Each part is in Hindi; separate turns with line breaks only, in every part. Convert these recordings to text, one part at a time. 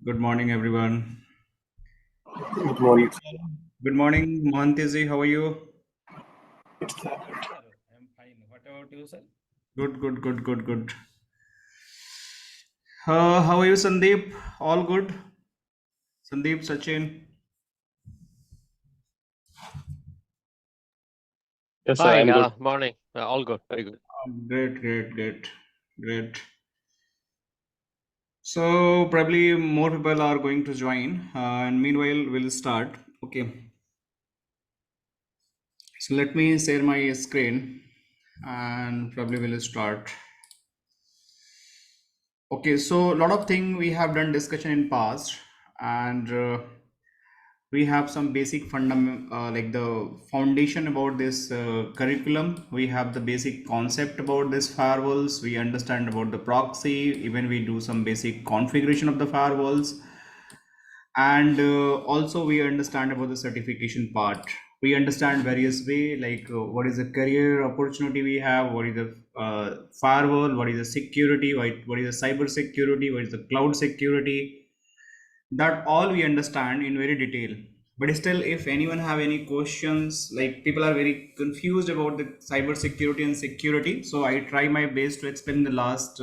Good morning, everyone.
Good morning.
Good morning, Mohanty. How are you?
Yes, sir. I'm fine. What about you, sir?
Good, good, good, good, good. How are you, Sandeep? All good? Sandeep, Sachin?
Yes, sir,
Hi,
I'm good.
morning. All good, very good.
Great, great, great, great. So, probably more people are going to join. And meanwhile, we'll start. Okay. So, let me share my screen and probably we'll start. Okay. So, a lot of thing we have done discussion in past. And we have some basic fundament like the foundation about this curriculum. We have the basic concept about this firewalls. We understand about the proxy. Even we do some basic configuration of the firewalls. And also we understand about the certification part. We understand various way, like what is the career opportunity we have, what is the firewall, what is the security, what is the cyber security, what is the cloud security. That all we understand in very detail. But still, if anyone have any questions, like people are very confused about the cyber security and security, so I try my best to explain the last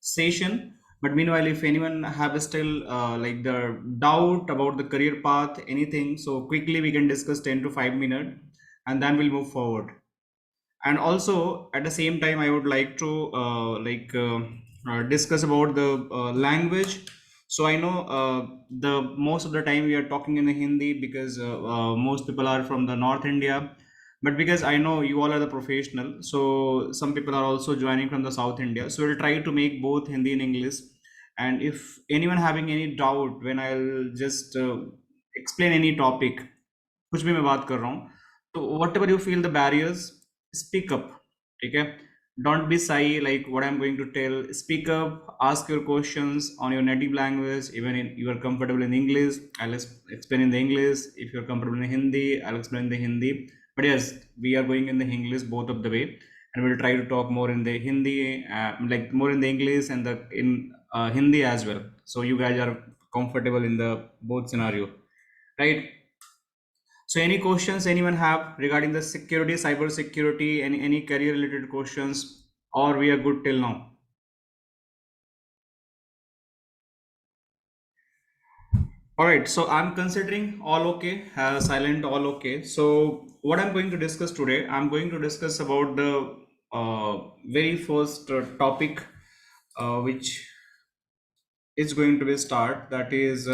session. But meanwhile, if anyone have still like the doubt about the career path, anything, so quickly we can discuss 10 to 5 minutes, and then we'll move forward. And also at the same time I would like to discuss about the language. So I know the most of the time we are talking in the Hindi because most people are from the North India. But because I know you all are the professional, so some people are also joining from the South India, so we'll try to make both Hindi and English. And if anyone having any doubt when I'll just explain any topic, कुछ भी मैं बात कर रहा हूँ, तो whatever you feel the barriers, speak up. ठीक है? Don't be shy, like what I'm going to tell. Speak up, ask your questions on your native language. Even if you are comfortable in English, I'll explain in the English. If you're comfortable in Hindi, I'll explain in the Hindi. But yes, we are going in the English both of the way, and we'll try to talk more in the Hindi, like more in the English and the in Hindi as well. So you guys are comfortable in the both scenario, right? So any questions anyone have regarding the security, cyber security, any career related questions, or we are good till now? All right, so I'm considering all okay, silent all okay. So what I'm going to discuss today, I'm going to discuss about the very first topic, which is going to be start. That is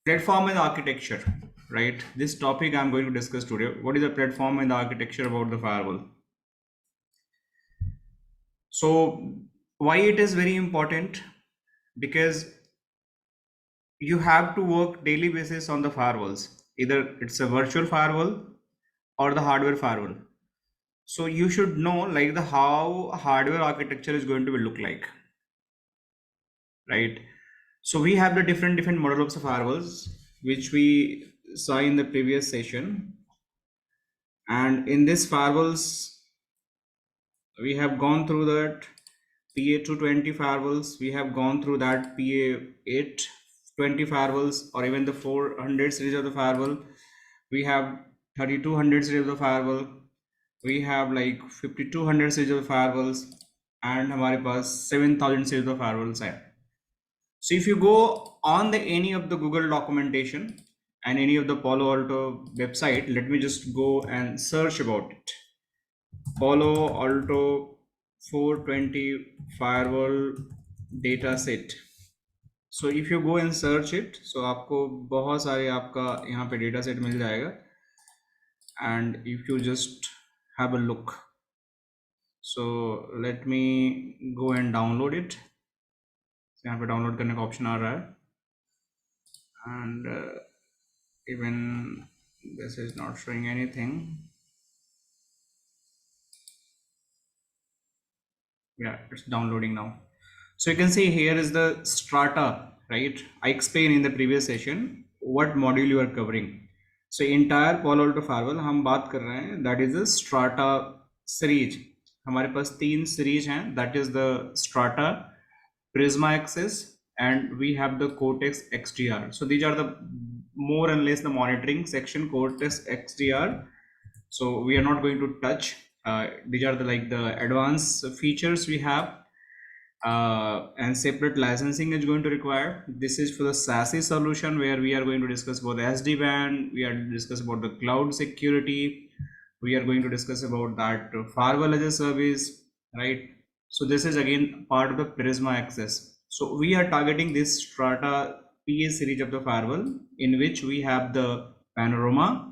platform and architecture, right? This topic I'm going to discuss today. What is the platform and the architecture about the firewall? So why it is very important? Because you have to work daily basis on the firewalls. Either it's a virtual firewall or the hardware firewall. So you should know like the how hardware architecture is going to be look like, right? So we have the different models of firewalls which we saw in the previous session. And in this firewalls, we have gone through that PA220 firewalls, we have gone through that PA820 firewalls, or even the 400 series of the firewall. We have 3200 series of the firewall. We have like 5200 series of the firewalls, and हमारे पास 7000 series of firewalls है. So if you go on the any of the Google documentation and any of the Palo Alto website, let me just go and search about it. Palo Alto 420 firewall data set. So if you go and search it, so आपको बहुत सारे आपका यहाँ पे data set मिल जाएगा. And if you just have a look, so let me go and download it. So यहाँ पे download करने का option आ रहा है. And even this is not showing anything. Yeah, it's downloading now. So you can see here is the strata, right? I explained in the previous session what module you are covering. So entire Palo Alto firewall हम बात कर रहे हैं, that is the strata series. हमारे पास तीन series हैं, that is the strata, Prisma Access and we have the Cortex XDR. So these are the more and less the monitoring section, Cortex XDR. So we are not going to touch. These are the like the advanced features we have, and separate licensing is going to require. This is for the SASE solution where we are going to discuss about the SD-WAN. We are discuss about the cloud security. We are going to discuss about that firewall as a service, right? So this is again part of the Prisma access. So we are targeting this Strata PA series of the firewall, in which we have the Panorama.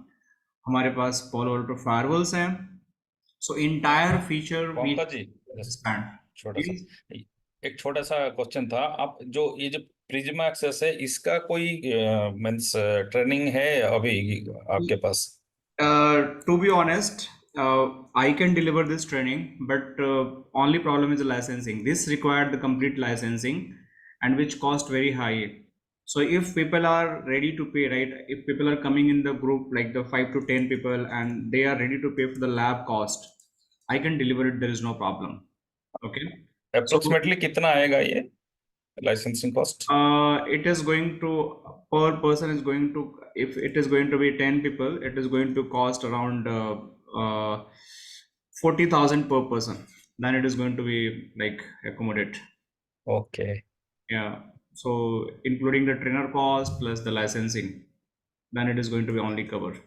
हमारे पास Palo Alto firewalls हैं. So entire feature we
Pankaj ji,
expand.
छोटा सा
Please.
एक छोटा सा क्वेश्चन था। आप जो ये जो प्रिज्मा एक्सेस है, इसका कोई मीन्स ट्रेनिंग है अभी आपके पास?
To be honest, I can deliver this training, but only problem is the licensing. This required the complete licensing, and which cost very high. So if people are ready to pay, right? If people are coming in the group, like the 5 to 10 people, and they are ready to pay for the lab cost, I can deliver it. There is no problem. Okay. So
approximately कितना आएगा ये licensing cost?
it is going to, per person is going to, if it is going to be 10 people, it is going to cost around 40,000 per person. Then it is going to be like accommodate.
Okay,
Yeah. So including the trainer cost plus the licensing, then it is going to be only covered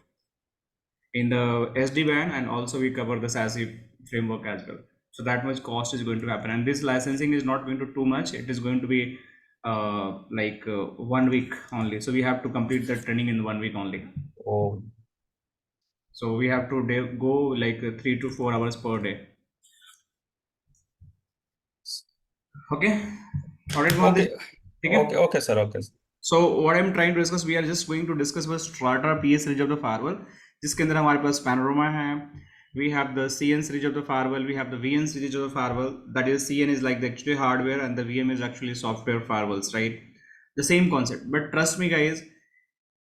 in the SD-WAN, and also we cover the SASE framework as well. So that much cost is going to happen, and this licensing is not going to too much. It is going to be like 1 week only. So we have to complete the training in 1 week only.
Oh
So we have to go like 3 to 4 hours per day. Okay. All right, Mohan.
Okay okay okay sir, okay.
So what I'm trying to discuss, we are just going to discuss about Strata PA series of the firewall, जिसके अंदर हमारे पास Panorama है. We have the CN series of the firewall. We have the VN series of the firewall. That is, CN is like the actually hardware, and the VM is actually software firewalls, right? The same concept. But trust me, guys,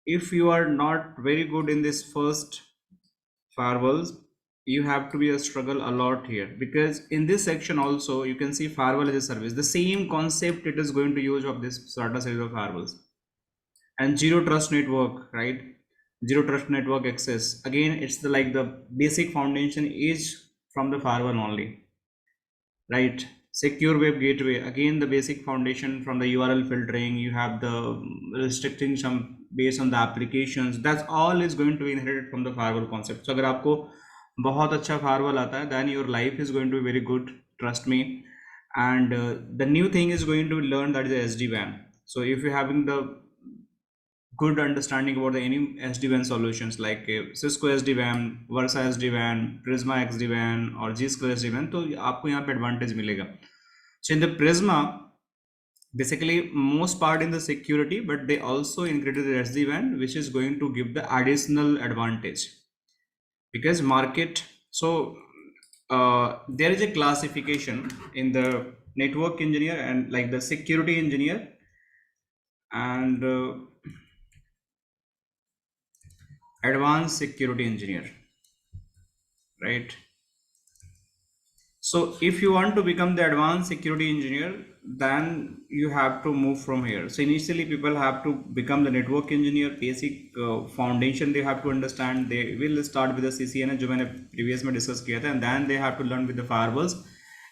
if you are not very good in this first firewalls, you have to be a struggle a lot here, because in this section also you can see firewall as a service. The same concept it is going to use of this Strata series of firewalls. And zero trust network, right? Zero trust network access, again it's the like the basic foundation is from the firewall only, right? Secure web gateway, again the basic foundation from the URL filtering. You have the restricting some based on the applications. That's all is going to be inherited from the firewall concept. So अगर आपको बहुत अच्छा firewall आता है, then your life is going to be very good, trust me. And the new thing is going to learn, that is the SD-WAN. So if you're having the good understanding about the any SD-WAN solutions like Cisco SD-WAN, Versa SD-WAN, Prisma SD-WAN or Zscaler SD-WAN, तो आपको यहाँ पे advantage मिलेगा. So in the Prisma, basically most part in the security, but they also included the SD-WAN, which is going to give the additional advantage because market. So there is a classification in the network engineer and like the security engineer and advanced security engineer, right? So if you want to become the advanced security engineer, then you have to move from here. So initially people have to become the network engineer, basic foundation they have to understand. They will start with the CCNA जो मैंने previous में discuss किया था, and then they have to learn with the firewalls.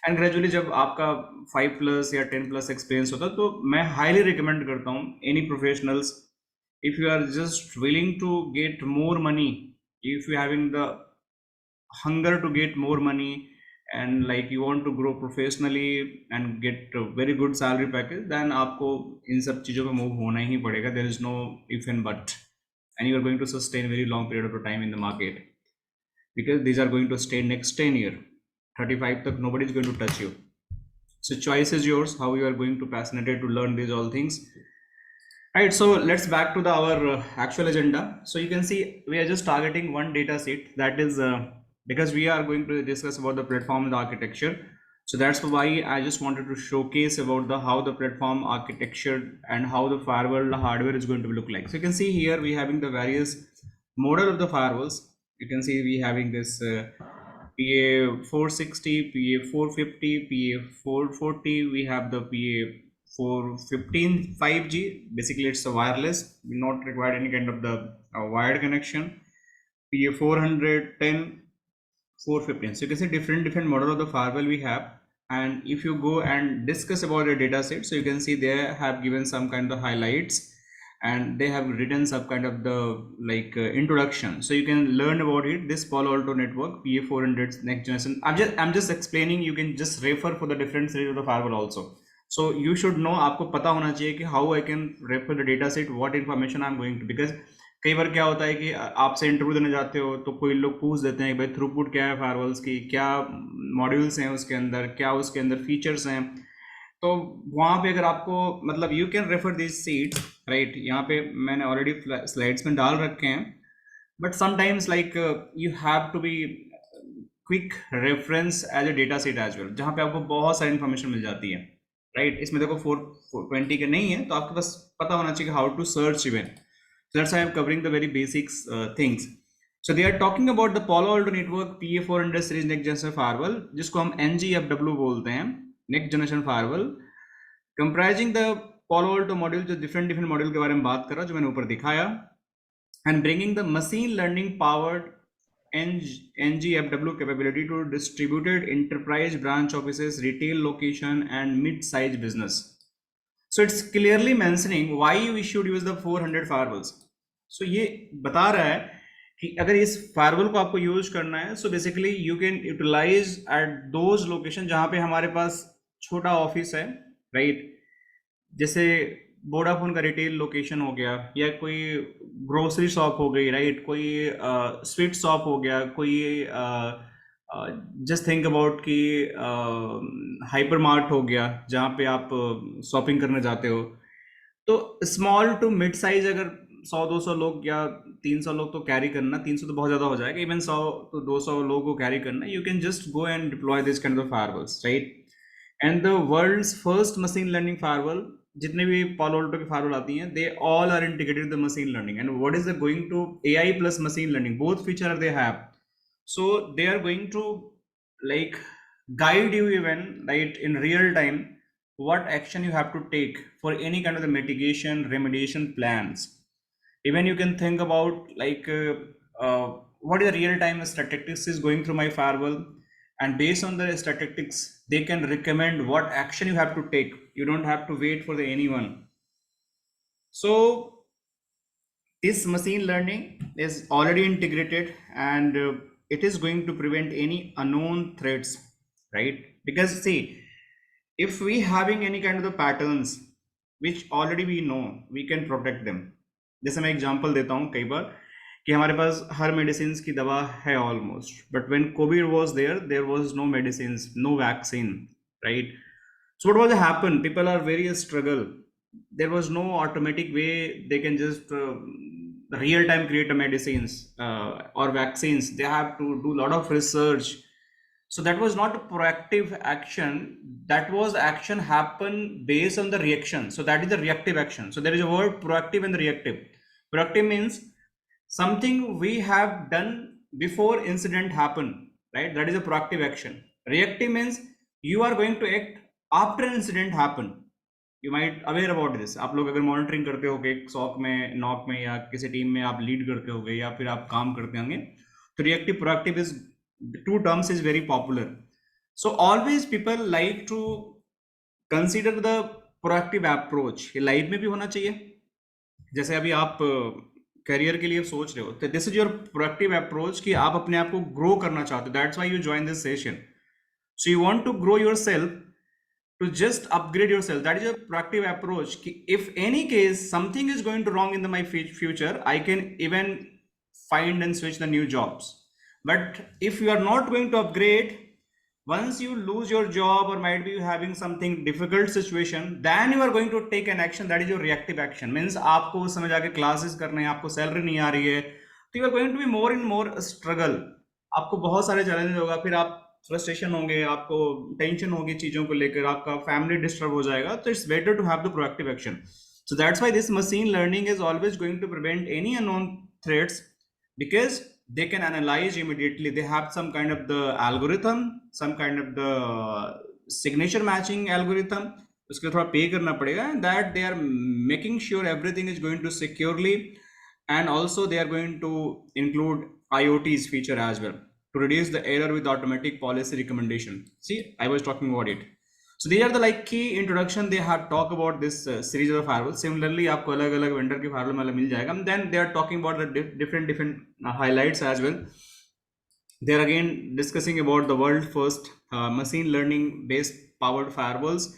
And gradually जब आपका 5+ या 10+ experience होता है, तो मैं highly recommend करता हूँ any professionals, if you are just willing to get more money, if you having the hunger to get more money, and like you want to grow professionally and get a very good salary package, then आपको इन सब चीज़ों पे move होना ही पड़ेगा. There is no if and but, and you are going to sustain very long period of time in the market, because these are going to stay next 10 year, 35 तक nobody is going to touch you. So choice is yours, how you are going to passionate to learn these all things. Right, so let's back to the our actual agenda. So you can see we are just targeting one data set, that is because we are going to discuss about the platform and the architecture. So that's why I just wanted to showcase about the how the platform architecture and how the firewall the hardware is going to look like. So you can see here we having the various model of the firewalls. You can see we having this PA 460, PA 450, PA 440. We have the PA 415 5G. Basically, it's a wireless, not required any kind of the wired connection. PA 410, 415. So you can see different model of the firewall we have. And if you go and discuss about the data set, so you can see they have given some kind of highlights, and they have written some kind of the introduction, so you can learn about it. This Palo Alto network PA400 next generation, I'm just explaining. You can just refer for the different series of the firewall also. So you should know, आपको पता होना चाहिए कि how I can refer the data set, what information I'm going to, because कई बार क्या होता है कि आपसे इंटरव्यू देने जाते हो तो कोई लोग पूछ देते हैं कि भाई थ्रूपुट क्या है फायरवॉल्स की, क्या मॉड्यूल्स हैं उसके अंदर, क्या उसके अंदर फीचर्स हैं। तो वहाँ पे अगर आपको मतलब you can refer this sheets, right. यहाँ पे मैंने ऑलरेडी स्लाइड्स में डाल रखे हैं, but sometimes you have to be quick reference as a data set as well, जहाँ पे आपको बहुत सारी इन्फॉर्मेशन मिल जाती है, राइट। इसमें देखो 420 के नहीं है, तो आपको बस पता होना चाहिए how to search even. So that's why I'm covering the very basics things. So they are talking about the Palo Alto Network PA400 series next generation firewall, जिसको हम NGFW बोलते हैं, next generation firewall, comprising the Palo Alto module, जो different module के बारे में बात कर रहा, जो मैंने ऊपर दिखाया, and bringing the machine learning powered NGFW capability to distributed enterprise branch offices, retail location, and mid-size business. So it's clearly mentioning why we should use the 400 firewalls. So ये बता रहा है कि अगर इस फायरवॉल को आपको यूज करना है, so basically you can utilise at those location जहाँ पे हमारे पास छोटा ऑफिस है, राइट। जैसे वोडाफोन का रिटेल लोकेशन हो गया, या कोई ग्रोसरी शॉप हो गई, राइट, कोई स्वीट शॉप हो गया, कोई जस्ट थिंक अबाउट कि हाइपर मार्ट हो गया जहाँ पे आप शॉपिंग करने जाते हो। तो स्मॉल टू मिड साइज अगर 100-200 लोग या 300 लोग तो कैरी करना, 300 तो बहुत ज़्यादा हो जाएगा, इवन 100 तो 200 लोगों को कैरी करना, you can just go and deploy this kind of firewalls, right. And the world's first machine learning firewall, जितने भी पालो अल्टो की फायरवॉल आती हैं, they all are integrated the machine learning. And what is the going to AI plus machine learning, both feature they have, so they are going to guide you even, right, in real time what action you have to take for any kind of the mitigation remediation plans. Even you can think about what is the real time statistics is going through my firewall, and based on the statistics they can recommend what action you have to take. You don't have to wait for anyone. So this machine learning is already integrated, and it is going to prevent any unknown threats, right? Because see, if we having any kind of the patterns which already we know, we can protect them. जैसे मैं एग्जांपल देता हूँ कई बार कि हमारे पास हर मेडिसिन की दवा है almost, but when COVID was there was no medicine, no vaccine, right. So what was happen? People are very struggle. There was no automatic way they can just real time create a medicines or vaccines. They have to do a lot of research. So that was not a proactive action. That was action happen based on the reaction. So that is the reactive action. So there is a word proactive and reactive. Proactive means something we have done before incident happen, right? That is a proactive action. Reactive means you are going to act after an incident happen. You might aware about this. आप लोग अगर मॉनिटरिंग करते हो एक सॉक में, नॉक में, या किसी टीम में आप लीड करते होगे, या फिर आप काम करते होंगे, तो reactive proactive is two terms is very popular. So always people like to consider the proactive approach. ये लाइफ में भी होना चाहिए। जैसे अभी आप करियर के लिए सोच रहे हो, तो this is your proactive approach कि आप अपने आप को ग्रो करना चाहते हो। That's why you join this session. So you want to grow yourself, to just upgrade yourself. That is a proactive approach. If any case something is going to wrong in my future, I can even find and switch the new jobs. But if you are not going to upgrade, once you lose your job or might be having something difficult situation, then you are going to take an action. That is your reactive action. Means आपको उस समय जाके क्लासेस करने हैं, आपको सैलरी नहीं आ रही है, तो you are going to be more and more struggle. आपको बहुत सारे चैलेंज होगा, फिर आप फ्रस्ट्रेशन होंगे, आपको टेंशन होगी चीजों को लेकर, आपका फैमिली डिस्टर्ब हो जाएगा। तो it's better to have the proactive action. So that's why this machine learning is always going to prevent any unknown threats, because they can analyze immediately. They have some kind of the algorithm, some kind of the signature matching algorithm, उसके लिए थोड़ा पे करना पड़ेगा, that they are making sure everything is going to securely, and also they are going to include IoT's feature as well to reduce the error with automatic policy recommendation. See, I was talking about it. So these are the like key introduction they have talked about this series of firewalls. Similarly, आपको अलग अलग vendor के firewall में मिल जाएगा. Then they are talking about the different highlights as well. They are again discussing about the world first machine learning based powered firewalls,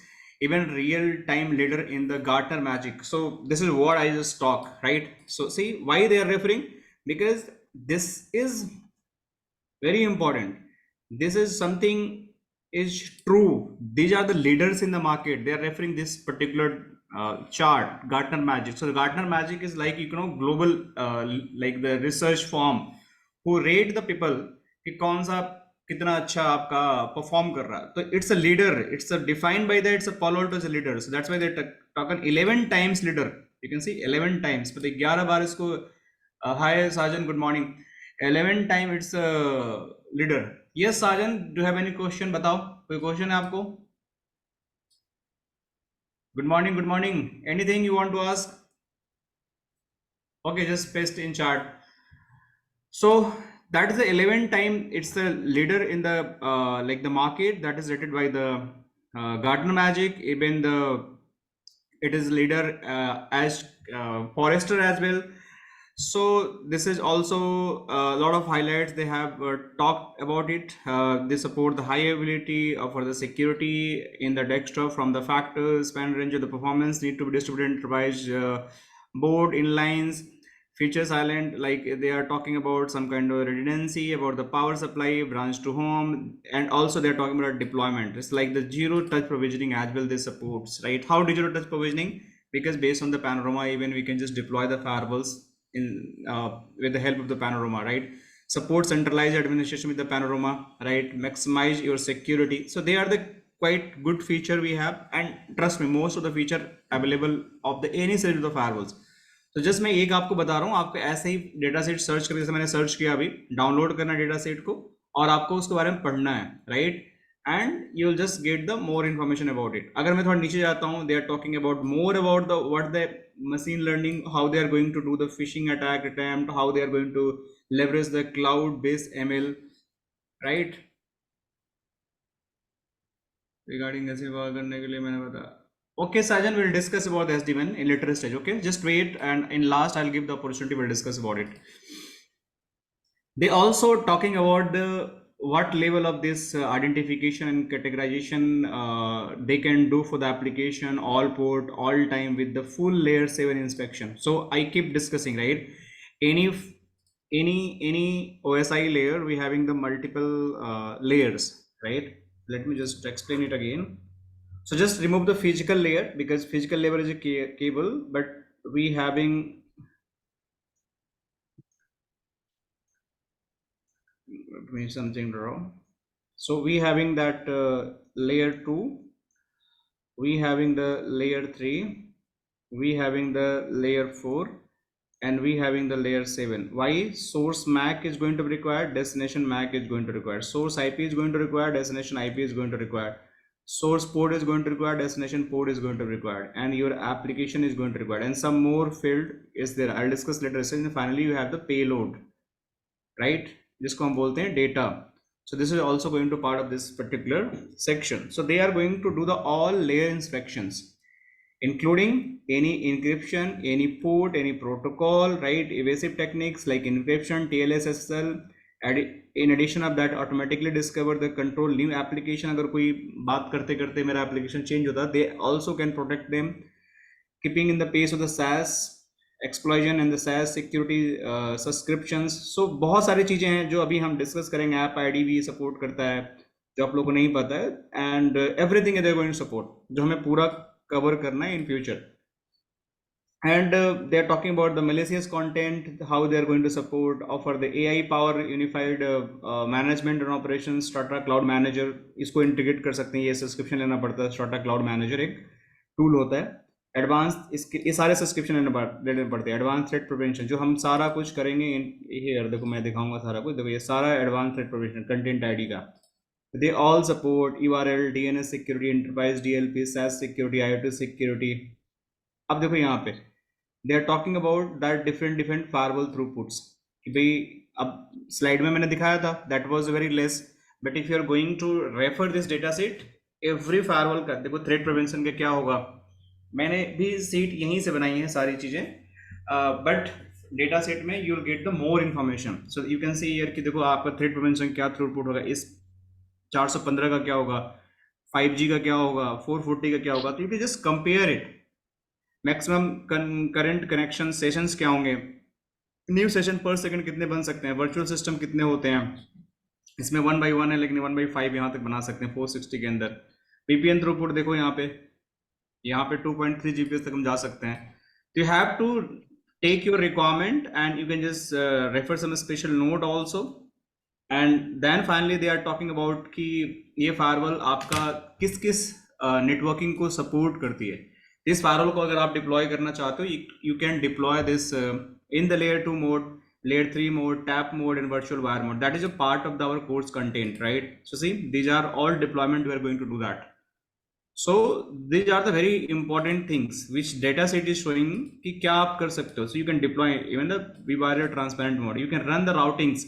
even real time leader in the Gartner magic. So this is what I just talk, right? So see why they are referring, because this is very important. This is something is true. These are the leaders in the market. They are referring this particular chart, Gartner magic. So the Gartner magic is like, you know, global like the research firm who rate the people कि कौन सा कितना अच्छा आपका परफॉर्म कर रहा है. तो it's a leader, it's a defined by that, it's a Palo Alto as a leader. So that's why they talk on 11 times leader. You can see 11 times. but 11 बार इसको hi Sajan, good morning. 11 time it's a leader. Yes Sajan, do you have any question? बताओ, कोई क्वेश्चन है आपको? Good morning, good morning. Anything you want to ask? Okay, just paste in chat. So that is the 11 time it's the leader in the like the market, that is rated by the Gartner magic. Even the it is leader as Forrester as well. So this is also a lot of highlights they have talked about it. They support the high availability for the security in the desktop from the factors, span range of the performance need to be distributed enterprise board inlines, feature silent, like they are talking about some kind of redundancy about the power supply, branch to home, and also they're talking about deployment. It's like the zero touch provisioning as well, this supports, right? How zero touch provisioning? Because based on the Panorama, even we can just deploy the firewalls in with the help of the Panorama, right? Support centralized administration with the Panorama, right? Maximize your security. So they are the quite good feature we have, and trust me, most of the feature available of the any series of the firewalls. तो जस्ट मैं एक आपको बता रहा हूँ, आपको ऐसे ही डेटा सेट सर्च करके, जैसे मैंने सर्च किया अभी, डाउनलोड करना डेटा सेट को और आपको उसके बारे में पढ़ना है, right? And you will just get the more information about it. अगर मैं थोड़ा नीचे जाता हूँ, they are talking about more about the what the machine learning, how they are going to do the phishing attack attempt, how they are going to leverage the cloud based ML, right? Regarding ऐसे वर्क करने के लिए मैंने बताया. Okay, Sajan, we'll discuss about the SD-WAN in later stage. Okay, just wait, and in last I'll give the opportunity. We'll discuss about it. They also talking about the what level of this identification and categorization they can do for the application, all port, all time with the full layer 7 inspection. So I keep discussing, right? Any OSI layer, we having the multiple layers, right? Let me just explain it again. So just remove the physical layer, because physical layer is a cable, but we having something wrong. So we having that layer 2, we having the layer 3, we having the layer 4, and we having the layer 7. Why? Source MAC is going to be required, destination MAC is going to require, source IP is going to require, destination IP is going to require, source port is going to require, destination port is going to be required, and your application is going to require, and some more field is there. I'll discuss later. And finally you have the payload, right? जिसको हम बोलते हैं data. So this is also going to part of this particular section. So they are going to do the all layer inspections, including any encryption, any port, any protocol, right? Evasive techniques like encryption, TLS, SSL. In addition of that, automatically discover the control new application. अगर कोई बात करते करते मेरा application change होता, they also can protect them, keeping in the pace of the SaaS explosion and the SaaS security subscriptions. So बहुत सारी चीजें हैं जो अभी हम डिस्कस करेंगे. ऐप आईडी भी सपोर्ट करता है जो आप लोगों को नहीं पता है, and everything is going to support, जो हमें पूरा कवर करना है in future. And they are talking about the malicious content, how they are going to support, offer the AI power unified management and operations. Strata Cloud Manager इसको इंटीग्रेट कर सकते हैं, ये सब्सक्रिप्शन लेना पड़ता है. Strata Cloud Manager एक टूल होता है. एडवांस इसके ये सारे सब्सक्रिप्शन लेने पड़ते हैं. एडवांस थ्रेट प्रिवेंशन, जो हम सारा कुछ करेंगे ये देखो मैं दिखाऊंगा सारा कुछ. देखो ये सारा advance threat prevention content ID का, They all support URL, DNS security, enterprise DLP, SaaS security, IoT security. अब देखो यहाँ पे they are talking about that different firewall throughputs कि भाई अब स्लाइड में मैंने दिखाया था that was very less, but if you are going to refer this data set, every firewall का देखो threat prevention का क्या होगा, मैंने भी सीट यहीं से बनाई है सारी चीजें, बट डेटा सेट में you will get the more information. So you can see here कि देखो आपका थ्रेट प्रिवेंशन क्या थ्रूपुट होगा, इस 415 का क्या होगा, 5G का क्या होगा, 440 का क्या होगा. तो you can just compare it. Maximum current connection sessions क्या होंगे, न्यू सेशन पर सेकंड कितने बन सकते हैं, वर्चुअल सिस्टम कितने होते हैं, इसमें 1/1 है लेकिन 1/5 यहाँ तक बना सकते हैं 460 के अंदर. VPN थ्रूपुट देखो यहाँ पे 2.3 GPS तक हम जा सकते हैं. तो you have to take your requirement and you can just refer some special node also, and then finally they are talking about कि ये firewall आपका किस किस नेटवर्किंग को सपोर्ट करती है. इस firewall को अगर आप डिप्लॉय करना चाहते हो, you can deploy this in the layer 2 mode, layer 3 mode, tap mode and virtual wire mode. That is a part of our course content, right? So see, these are all deployment we are going to do that. So these are the very important things which data set is showing कि क्या आप कर सकते हो. So you can deploy even the vWire transparent mode. You can run the routings.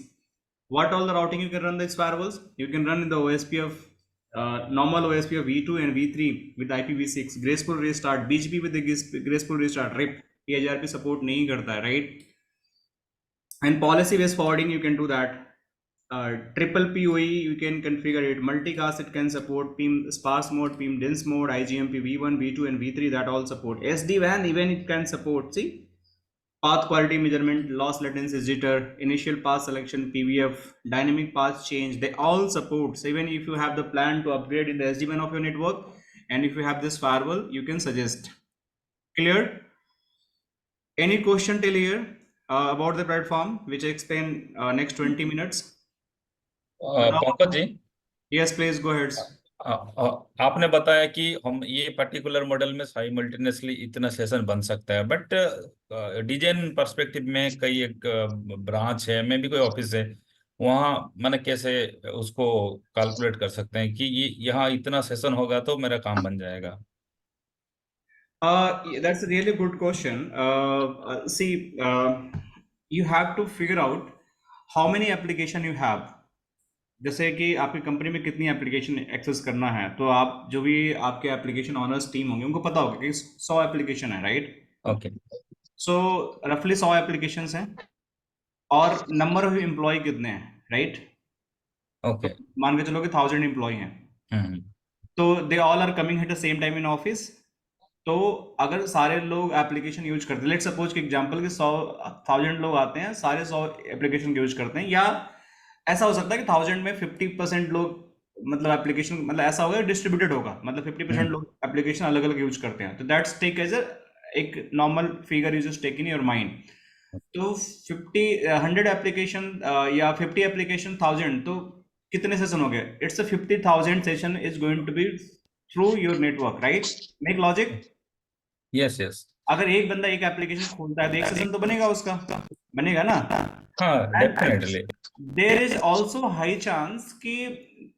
What all the routing you can run these firewalls? You can run in the OSP of normal OSP of V2 and V3 with IPv6, graceful restart, BGP with the graceful restart, RIP. PHRP support नहीं करता है, right? And policy based forwarding you can do that. Triple PoE you can configure it. Multicast it can support, PIM sparse mode, PIM dense mode, IGMP V1, V2 and V3, that all support. SD-WAN even it can support. See, path quality measurement, loss latency, jitter, initial path selection, PVF, dynamic path change, they all support. So even if you have the plan to upgrade in the SD-WAN of your network, and if you have this firewall, you can suggest. Clear? Any question till here about the platform which I explain next 20 minutes?
Pankaj ji,
Yes, please go ahead.
आपने बताया कि हम ये पर्टिकुलर मॉडल में साइमल्टेनियसली इतना सेशन बन सकता है, बट डिजाइन पर्सपेक्टिव में कई एक ब्रांच है, में भी कोई ऑफिस है, वहाँ मैंने कैसे उसको कैलकुलेट कर सकते हैं कि ये यहाँ इतना सेशन होगा तो मेरा काम बन जाएगा.
That's a really good question. See, you have to figure out how many application you have. जैसे कि आपकी कंपनी में कितनी एप्लीकेशन एक्सेस करना है, तो आप जो भी आपके एप्लीकेशन ऑनर्स टीम होंगे उनको पता होगा कि 100 एप्लीकेशन है, राइट?
ओके.
सो रफली 100 एप्लीकेशंस हैं और नंबर ऑफ एम्प्लॉय कितने हैं, राइट?
ओके.
मान के चलो कि 1000 एम्प्लॉय हैं, तो they all are coming at the same time in office. तो अगर सारे लोग एप्लीकेशन यूज करते हैं, लेट सपोज कि एग्जांपल कि 100,000 लोग आते हैं, सारे 100 एप्लीकेशन यूज करते हैं, या ऐसा हो सकता है कि 1000 में 50% लोग मतलब एप्लीकेशन, मतलब ऐसा होगा डिस्ट्रीब्यूटेड होगा, मतलब 50% लोग एप्लीकेशन अलग अलग यूज करते हैं. तो दैट्स टेक एज एक normal figure you just take in your mind. तो 100 एप्लीकेशन या 50 एप्लीकेशन 1000, तो कितने सेशन हो गए? It's a 50,000 session is going to be through your network, right? Make logic.
Yes yes.
अगर एक बंदा एक एप्लीकेशन खोलता है तो एक सेशन तो बनेगा, उसका बनेगा ना.
हाँ, definitely.
There is also high chance कि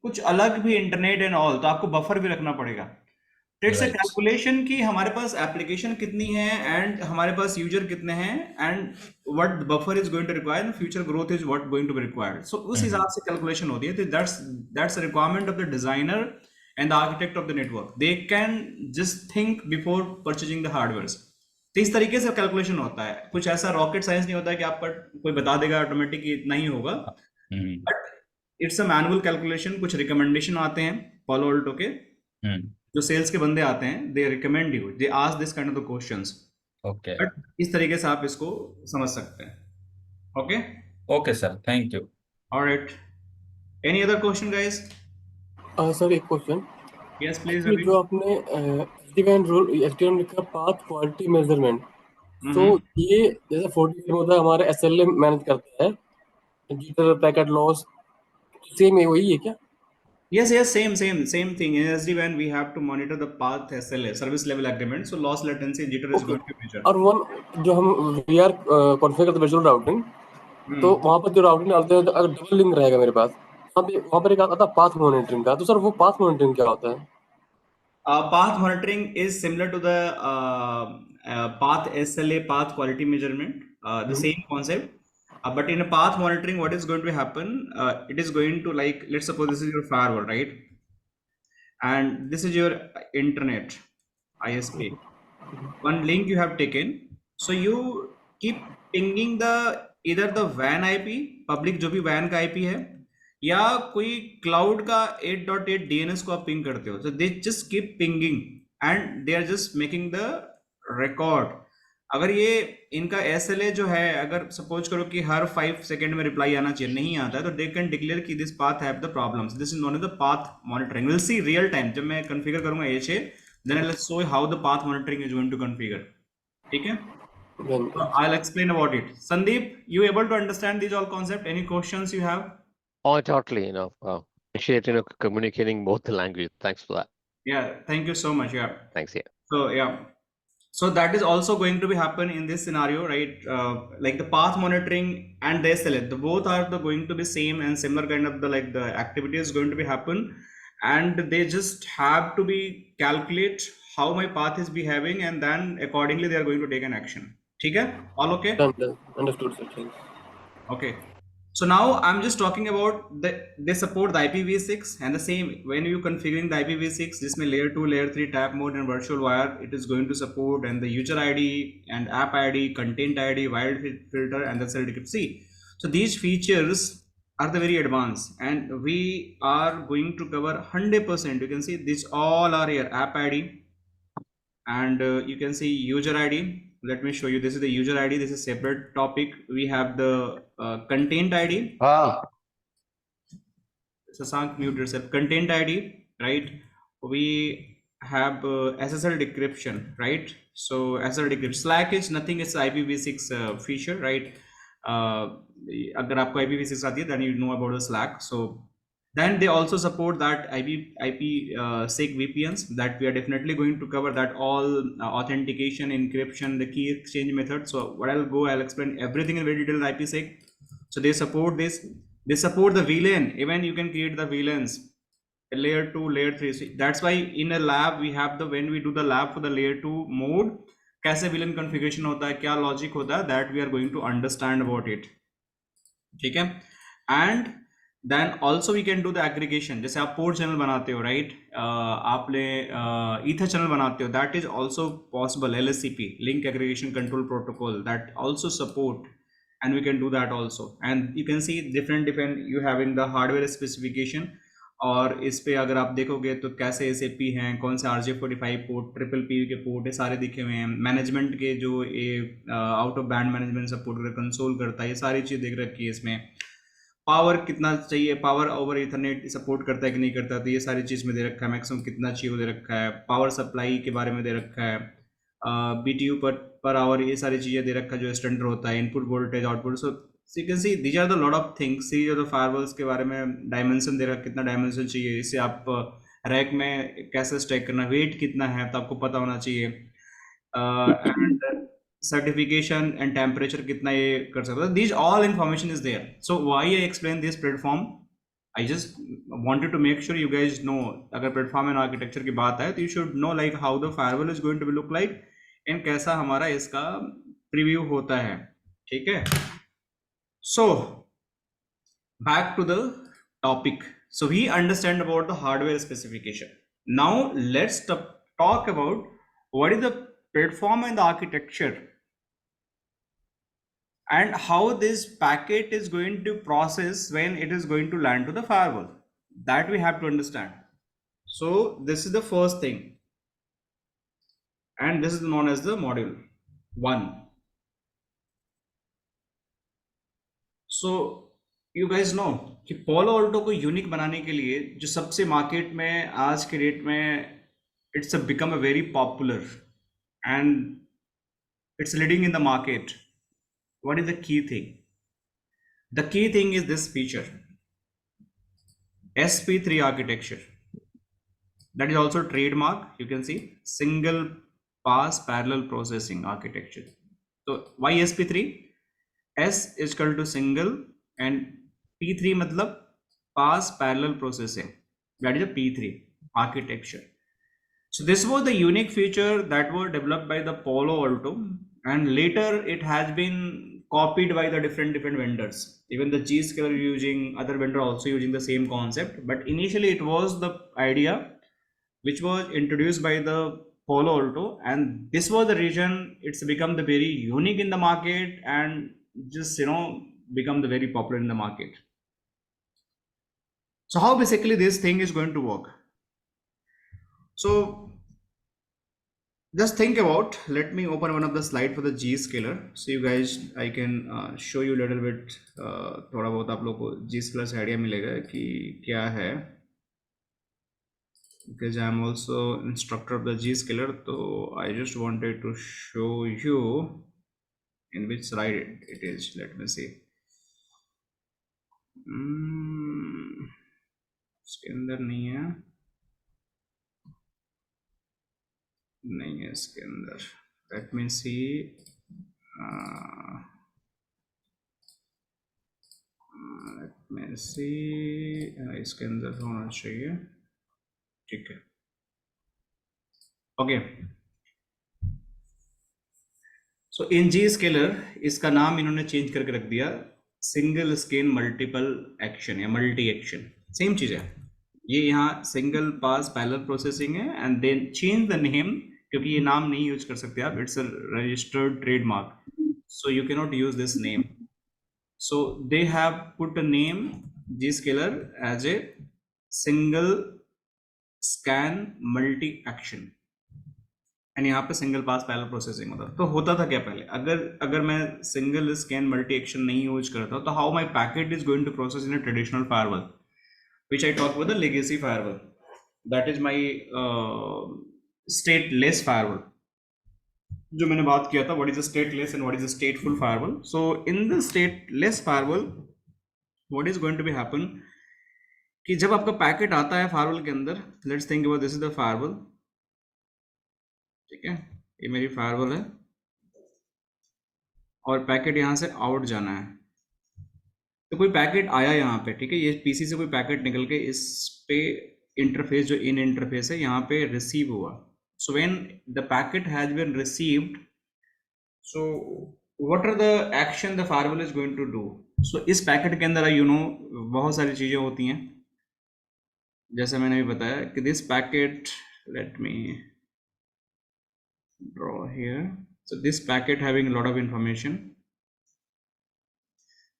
कुछ अलग भी इंटरनेट एंड ऑल, तो आपको बफर भी रखना पड़ेगा. तो इट्स अ कैलकुलेशन कि हमारे पास एप्लीकेशन कितनी है एंड हमारे पास यूजर कितने हैं and what buffer is going to require and future growth is what going to be required. So उस हिसाब से कैलकुलेशन होती है. तो that's a requirement of the designer and the architect of the network. They can just think before purchasing the hardwares. तो इस तरीके से कैलकुलेशन होता है. कुछ ऐसा रॉकेट साइंस नहीं होता है कि आप पर कोई बता देगा ऑटोमेटिक इतना ही होगा, but it's a manual calculation. कुछ रिकमेंडेशन आते हैं पॉलो अल्टो के, जो सेल्स के बंदे आते हैं, they recommend you, they ask this kind of the questions. Okay, but इस तरीके से आप इसको समझ सकते हैं. Okay
okay sir, thank you.
Alright, any other question guys?
Sir एक क्वेश्चन.
Yes please.
जो आपने SD-WAN रूल SDM लिखा पाथ क्वालिटी मेजरमेंट, तो ये जैसे 40 होता है हमारा SLA मैनेज करता है, जिटर पैकेट लॉस, सेम है वही है क्या?
Yes, same thing. In SD-WAN, we have to monitor the path SLA, service level agreement. So loss latency jitter is going to be measured.
और वन जो हम VR कॉन्फ़िगर करते हैं विजुअल राउटिंग, तो वहाँ पर जो राउटिंग डालते हैं, तो अगर डबल लिंक रहेगा मेरे पास, वहाँ पर एक आता था पाथ मॉनिटरिंग का, तो सर वो पाथ मॉनिटरिंग क्या होता है?
Path monitoring is similar to the path SLA, path quality measurement, the same concept. But in a path monitoring, what is going to happen? It is going to, like, let's suppose this is your firewall, right? And this is your internet, ISP. One link you have taken, so you keep pinging the either the WAN IP, public जो भी WAN का IP है, या कोई क्लाउड का 8.8 DNS को आप पिंग करते हो, so they just keep pinging and they are just making the record. अगर ये इनका SLA जो है, अगर सपोज करो कि हर 5 सेकेंड में रिप्लाई आना चाहिए, नहीं आता है, तो दे कैन डिक्लेयर कि this path have the problems. This is non as the path monitoring. Will see real time जब मैं कॉन्फ़िगर करूंगा HA, then I'll show how the path monitoring is going to configure. ठीक है?
Then
So I'll explain about it. Sandeep, you able to understand these all concept? Any questions you have?
Oh, totally. Appreciate communicating both the languages. Thanks for that.
Yeah, thank you so much. Yeah.
Thanks. Yeah.
So yeah. So that is also going to be happen in this scenario, right? Like the path monitoring and the SLA, the both are going to be same and similar kind of the activity is going to be happen, and they just have to be calculate how my path is behaving, and then accordingly they are going to take an action. ठीक है? All okay?
done. Understood, sir. Thanks.
Okay. So now I'm just talking about they support the IPv6, and the same when you configuring the IPv6, this may layer 2, layer 3 tap mode and virtual wire, it is going to support, and the user ID and app ID, content ID, wild filter, and the cell decrypt. See, so these features are the very advanced, and we are going to cover 100%. You can see these all are here: app ID, and you can see user ID. Let me show you. This is the user ID. This is separate topic. We have the content ID. Sasank, mute yourself. Content ID, right? We have SSL decryption, right? So SSL decryption. Slack is nothing. It's IPv6 feature, right? अगर आपको IPv6 आती है, then you know about the Slack. So then they also support that IPsec VPNs that we are definitely going to cover, that all authentication, encryption, the key exchange method. So what I'll explain everything in very detail in IPsec. So they support this. They support the VLAN. Even you can create the VLANs, layer 2, layer 3. So that's why in a lab we have when we do the lab for the layer 2 mode, कैसे VLAN configuration होता है, क्या logic होता है, that we are going to understand about it. ठीक है? And then also we can do the aggregation. जैसे आप port channel बनाते हो, right? आपने ether channel बनाते हो, that is also possible. LSCP, link aggregation control protocol, that also support, and we can do that also. And you can see different you having the hardware specification, और इस पे अगर आप देखोगे तो कैसे SAP हैं, कौन से RJ45 पोर्ट, PPP के पोर्ट, ये सारे दिखे हुए हैं. मैनेजमेंट के जो ये out of band management support console करता है, ये सारी चीज़ देख रखी है इसमें. पावर कितना चाहिए, पावर ओवर इथरनेट सपोर्ट करता है कि नहीं करता, तो ये सारी चीज़ में दे रखा है. मैक्सिमम कितना चाहिए वो दे रखा है. पावर सप्लाई के बारे में दे रखा है. BTU पर आवर, ये सारी चीज़ें दे रखा है जो स्टैंडर्ड होता है. Input voltage, output. So you can see these are the lot of things. See जो फायरवॉल्स के बारे में डायमेंशन दे रखा, कितना डायमेंशन चाहिए, इससे आप रैक में कैसे स्टैक करना, वेट कितना है तो आपको पता होना चाहिए. एंड certification and temperature कितना ये कर सकता है. These all information is there. So why I explain this platform? I just wanted to make sure you guys know, अगर platform and architecture की बात है तो you should know like how the firewall is going to be look like and कैसा हमारा इसका preview होता है. ठीक है? So back to the topic. So we understand about the hardware specification. Now let's talk about what is the platform and the architecture, and how this packet is going to process when it is going to land to the firewall. That we have to understand. So this is the first thing, and this is known as the module 1. So you guys know कि Palo Alto को यूनिक बनाने के लिए जो सबसे मार्केट में आज के डेट में it's become a very popular and it's leading in the market. What is the key thing? The key thing is this feature, SP3 architecture. That is also trademark. You can see single pass parallel processing architecture. So why SP3? S is equal to single and P3 मतलब pass parallel processing, that is a P3 architecture. So this was the unique feature that was developed by the Palo Alto, and later it has been copied by the different vendors. Even the Zscaler using, other vendor also using the same concept. But initially it was the idea which was introduced by the Palo Alto, and this was the reason it's become the very unique in the market and just become the very popular in the market. So how basically this thing is going to work? So just think about, let me open one of the slide for the Zscaler, so you guys, I can show you a little bit, थोड़ा बहुत आप लोग को Zscaler से आइडिया मिलेगा कि क्या है, because I am also instructor of the Zscaler, so I just wanted to show you in which slide it is. Let me see. इसके अंदर नहीं है, नहीं है इसके अंदर. Let me see. Let me see. इसके अंदर होना चाहिए. ठीक है. ओके. सो इन Zscaler इसका नाम इन्होंने चेंज करके रख दिया सिंगल स्कैन मल्टीपल एक्शन या मल्टी एक्शन. सेम चीज है ये, यहाँ सिंगल पास पैरेलल प्रोसेसिंग है, and then change the name, क्योंकि ये नाम नहीं यूज कर सकते आप, it's a registered trademark, so you can not use this name. So they have put a name Zscaler as a single scan multi action, and यहाँ पे सिंगल पास पैरेलल प्रोसेसिंग होता. तो होता था क्या पहले, अगर मैं सिंगल स्कैन मल्टी एक्शन नहीं यूज करता, तो how my packet is going to process in a traditional firewall, which I talk about the legacy firewall. That is my stateless firewall. जो मैंने बात किया था, what is a stateless and what is a stateful firewall. So in the stateless firewall, what is going to be happen कि जब आपका पैकेट आता है फायरवॉल के अंदर, let's think about this is the firewall, ठीक है, ये मेरी फायरवॉल है और पैकेट यहाँ से आउट जाना है. तो कोई पैकेट आया यहाँ पे, ठीक है, ये पीसी से कोई पैकेट निकल के इस पे इंटरफेस, जो इन इंटरफेस है, यहाँ पे रिसीव हुआ. So when the packet has been received, so what are the action the firewall is going to do. So इस पैकेट के अंदर बहुत सारी चीजें होती हैं, जैसे मैंने भी बताया कि this packet, let me draw here. So this packet having lot of information.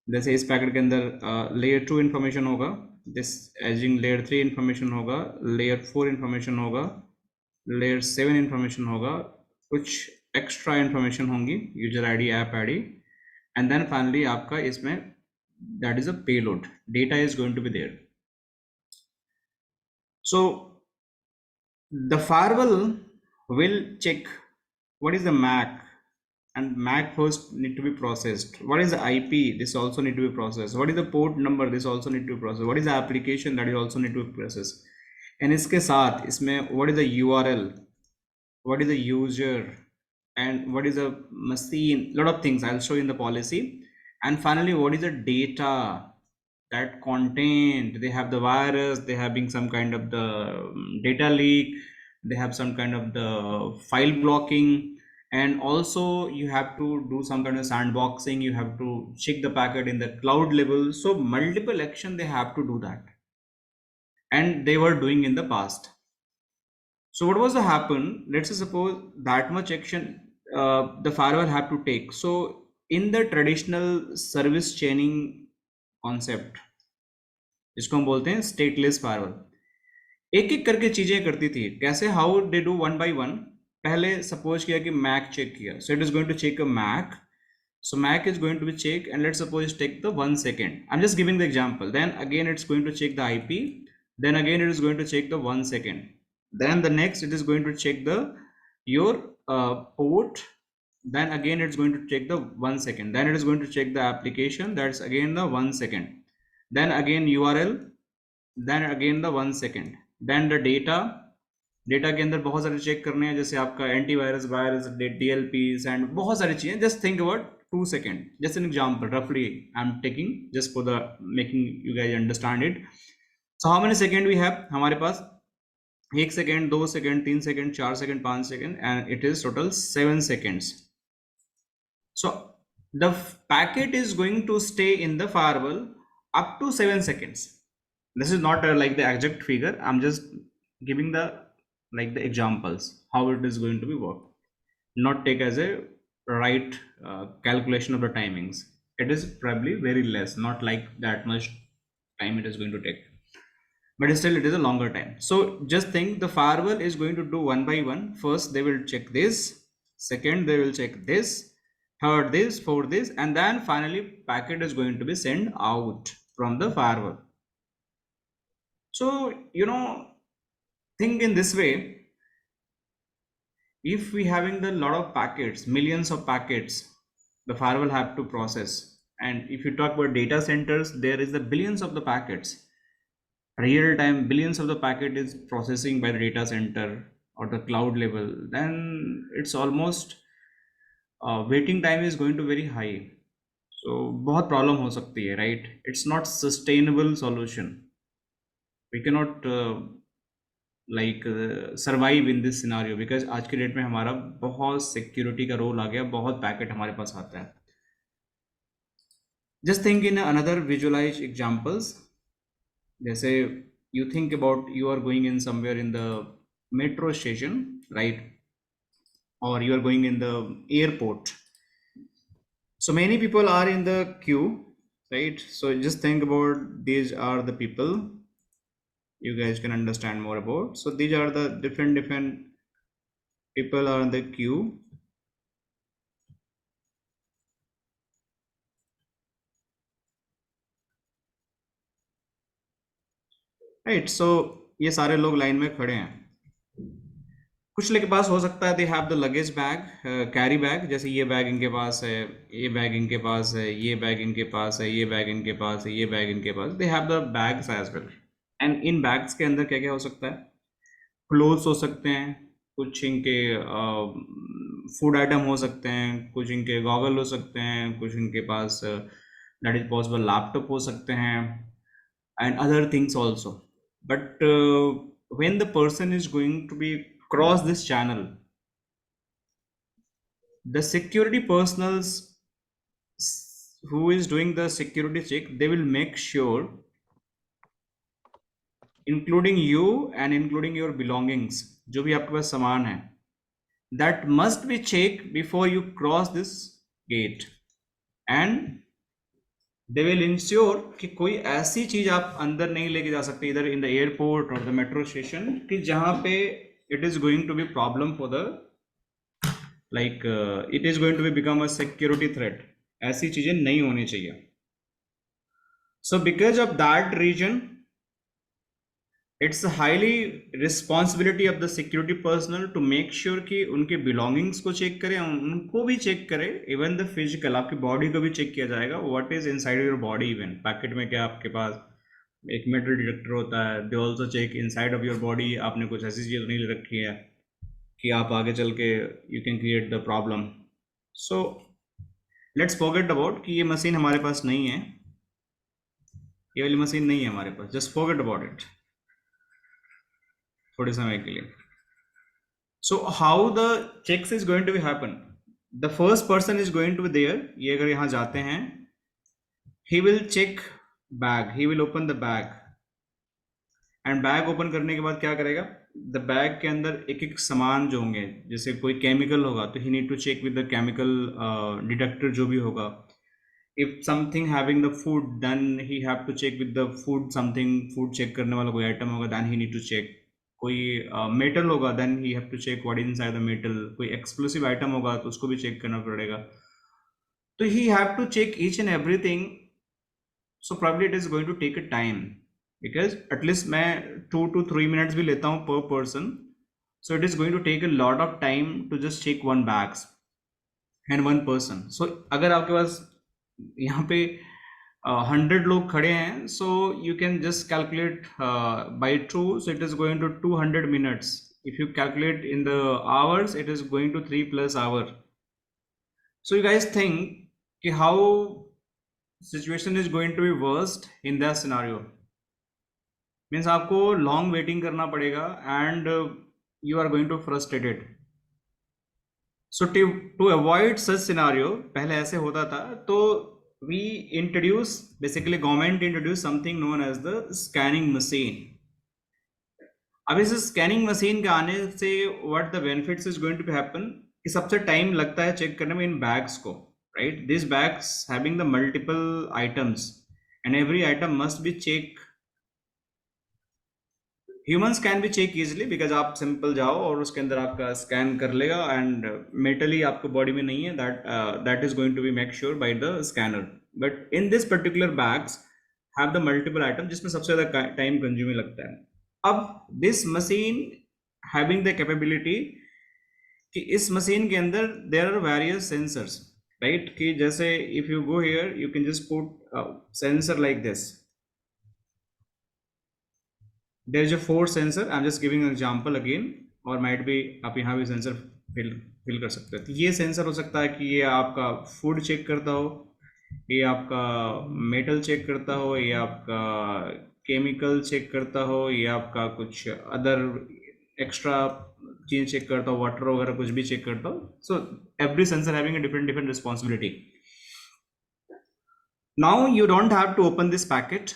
जैसे इस पैकेट के अंदर लेयर 2 इंफॉर्मेशन होगा, दिस एजिंग लेयर 3 इंफॉर्मेशन होगा, लेयर 4 इंफॉर्मेशन होगा, लेयर 7 इंफॉर्मेशन होगा, कुछ एक्स्ट्रा इंफॉर्मेशन होंगी, user ID, app ID, and then finally आपका इसमें that is a payload, data is going to be there. So the firewall will check what is the MAC, and MAC first need to be processed. What is the IP? This also need to be processed. What is the port number? This also need to be processed. What is the application? That is also need to be processed. And इसके साथ इसमें what is the URL? What is the user? And what is the machine? Lot of things I'll show you in the policy. And finally, what is the data? That content, they have the virus, they having some kind of the data leak, they have some kind of the file blocking, and also you have to do some kind of sandboxing, you have to check the packet in the cloud level. So multiple action they have to do that, and they were doing in the past. So what was to happen, let's suppose that much action the firewall have to take. So in the traditional service chaining concept, इसको हम बोलते हैं स्टेटलेस फायरवॉल, एक एक करके चीजें करती थी. कैसे, how they do one by one. पहले सपोज किया कि मैक चेक किया, so it is going to check a MAC, so MAC is going to be check, and let's suppose take the 1 second. I am just giving the example. Then again it's going to check the IP, then again it is going to check the 1 second, then the next it is going to check the your port, then again it's going to check the 1 second, then it is going to check the application, that's again the 1 second, then again URL, then again the 1 second, then the data के अंदर बहुत सारे चेक करने हैं, जैसे आपका एंटीवायरस, वायरस, DLPs एंड बहुत सारी चीजें. Just think about 2 seconds. Just an example, roughly I'm taking just for the making you guys understand it. So how many seconds we have? हमारे पास 1 second, 2 second, 3 second, 4 second, 5 second, and it is total 7 seconds. So the packet is going to stay in the firewall up to 7 seconds. This is not like the exact figure. I'm just giving the like the examples how it is going to be work. Not take as a right calculation of the timings. It is probably very less, not like that much time it is going to take, but still it is a longer time. So just think the firewall is going to do one by one. First they will check this, second they will check this, third this, fourth this, and then finally packet is going to be sent out from the firewall. So think in this way. If we having the lot of packets, millions of packets, the firewall have to process. And if you talk about data centers, there is the billions of the packets. Real time billions of the packet is processing by the data center or the cloud level. Then it's almost waiting time is going to very high. So बहुत problem हो सकती है, right? It's not sustainable solution. We cannot survive in this scenario because आज के डेट में हमारा बहुत सिक्योरिटी का रोल आ गया, बहुत पैकेट हमारे पास आता है. Just think in another visualize examples. जैसे you think about you are going in somewhere in the metro station, right, और you are going in the airport. So many people are in the queue, right. So just think about these are the people you guys can understand more about. So these are the different people are in the queue. Right, so ये सारे लोग लाइन में खड़े हैं. कुछ लोग के पास हो सकता है they have the luggage bag, carry bag. जैसे ये बैग इनके पास है, ये बैग इनके पास है, ये बैग इनके पास है, ये बैग इनके पास है, ये बैग इनके पास. They have the bags as well. And in bags के अंदर क्या क्या हो सकता है? क्लोथ्स हो सकते हैं, कुछ इनके फूड आइटम हो सकते हैं, कुछ इनके गॉगल हो सकते हैं, कुछ इनके पास दैट इज पॉसिबल लैपटॉप हो सकते हैं, and other things also. But when the person is going to be cross this channel, the security personals who is doing the security check, they will make sure, including you and including your belongings, जो भी आपके पास सामान है, that must be checked before you cross this gate, and they will ensure कि कोई ऐसी चीज आप अंदर नहीं लेके जा सकते इधर in the airport or the metro station कि जहाँ पे it is going to be problem for the it is going to be become a security threat. ऐसी चीजें नहीं होनी चाहिए. So because of that reason, it's a highly responsibility of the security personnel to make sure कि उनके belongings को चेक करें, उनको भी चेक करें, even the physical, आपकी बॉडी को भी चेक किया जाएगा, what is inside your body. even packet में क्या आपके पास एक मेटल डिटेक्टर होता है. they also check inside of your body, आपने कुछ ऐसी चीज नहीं ले रखी है कि आप आगे चल के you can create the problem. So let's forget about कि ये मशीन हमारे पास नहीं है, ये वाली मशीन नहीं है हमारे पास, just forget about it थोड़े समय के लिए. So how the checks is going to be happen? The first person is going to be there. ये अगर यहाँ जाते हैं, he will check bag, he will open the bag, and bag open करने के बाद क्या करेगा? The bag के अंदर एक एक सामान जो होंगे, जैसे कोई केमिकल होगा तो he need to check with the chemical detector जो भी होगा. If something having the food, then he have to check with the food, something food check करने वाला कोई item होगा, then he need to check. कोई मेटल होगा, then he have to check what is inside the metal. कोई एक्सप्लोसिव आइटम होगा तो उसको भी चेक करना पड़ेगा. तो he have to check each and everything. So probably it is going to take a time, because at least मैं 2 to 3 minutes भी लेता हूँ per person. So it is going to take a lot of time to just check one bags and one person. So अगर आपके पास यहाँ पे 100 लोग खड़े हैं, so you can just calculate by 2, so it is going to 200 minutes. If you calculate in the hours, it is going to 3+ hours. So you guys think कि how situation is going to be worst in that scenario. Means आपको long waiting करना पड़ेगा and you are going to frustrated. So to avoid such scenario, पहले ऐसे होता था, तो we introduce, basically government introduced something known as the scanning machine. अब इस स्कैनिंग मशीन के आने से what the benefits is going to be happen कि सबसे टाइम लगता है चेक करने में इन बैग्स को, right? This bags having the multiple items and every item must be check. Humans can be check easily because आप सिंपल जाओ और उसके अंदर आपका स्कैन कर लेगा एंड मेटली आपको बॉडी में नहीं है, that is going to be make sure by the scanner. But in this particular bags have the multiple item जिसमें सबसे ज्यादा टाइम कंज्यूमिंग लगता है. अब this machine having the capability कि इस मशीन के अंदर there are various sensors, right? कि जैसे if you go here you can just put sensor like this. There is a 4 sensor. I am just giving an example again, और माइट बी आप यहाँ भी सेंसर फिल कर सकते हैं. तो ये सेंसर हो सकता है कि ये आपका फूड चेक करता हो, ये आपका मेटल चेक करता हो, ये आपका केमिकल चेक करता हो, ये आपका कुछ अदर एक्स्ट्रा चीज चेक करता हो, वाटर वगैरह कुछ भी चेक करता हो. So every sensor having a different responsibility. Now you don't have to open this packet.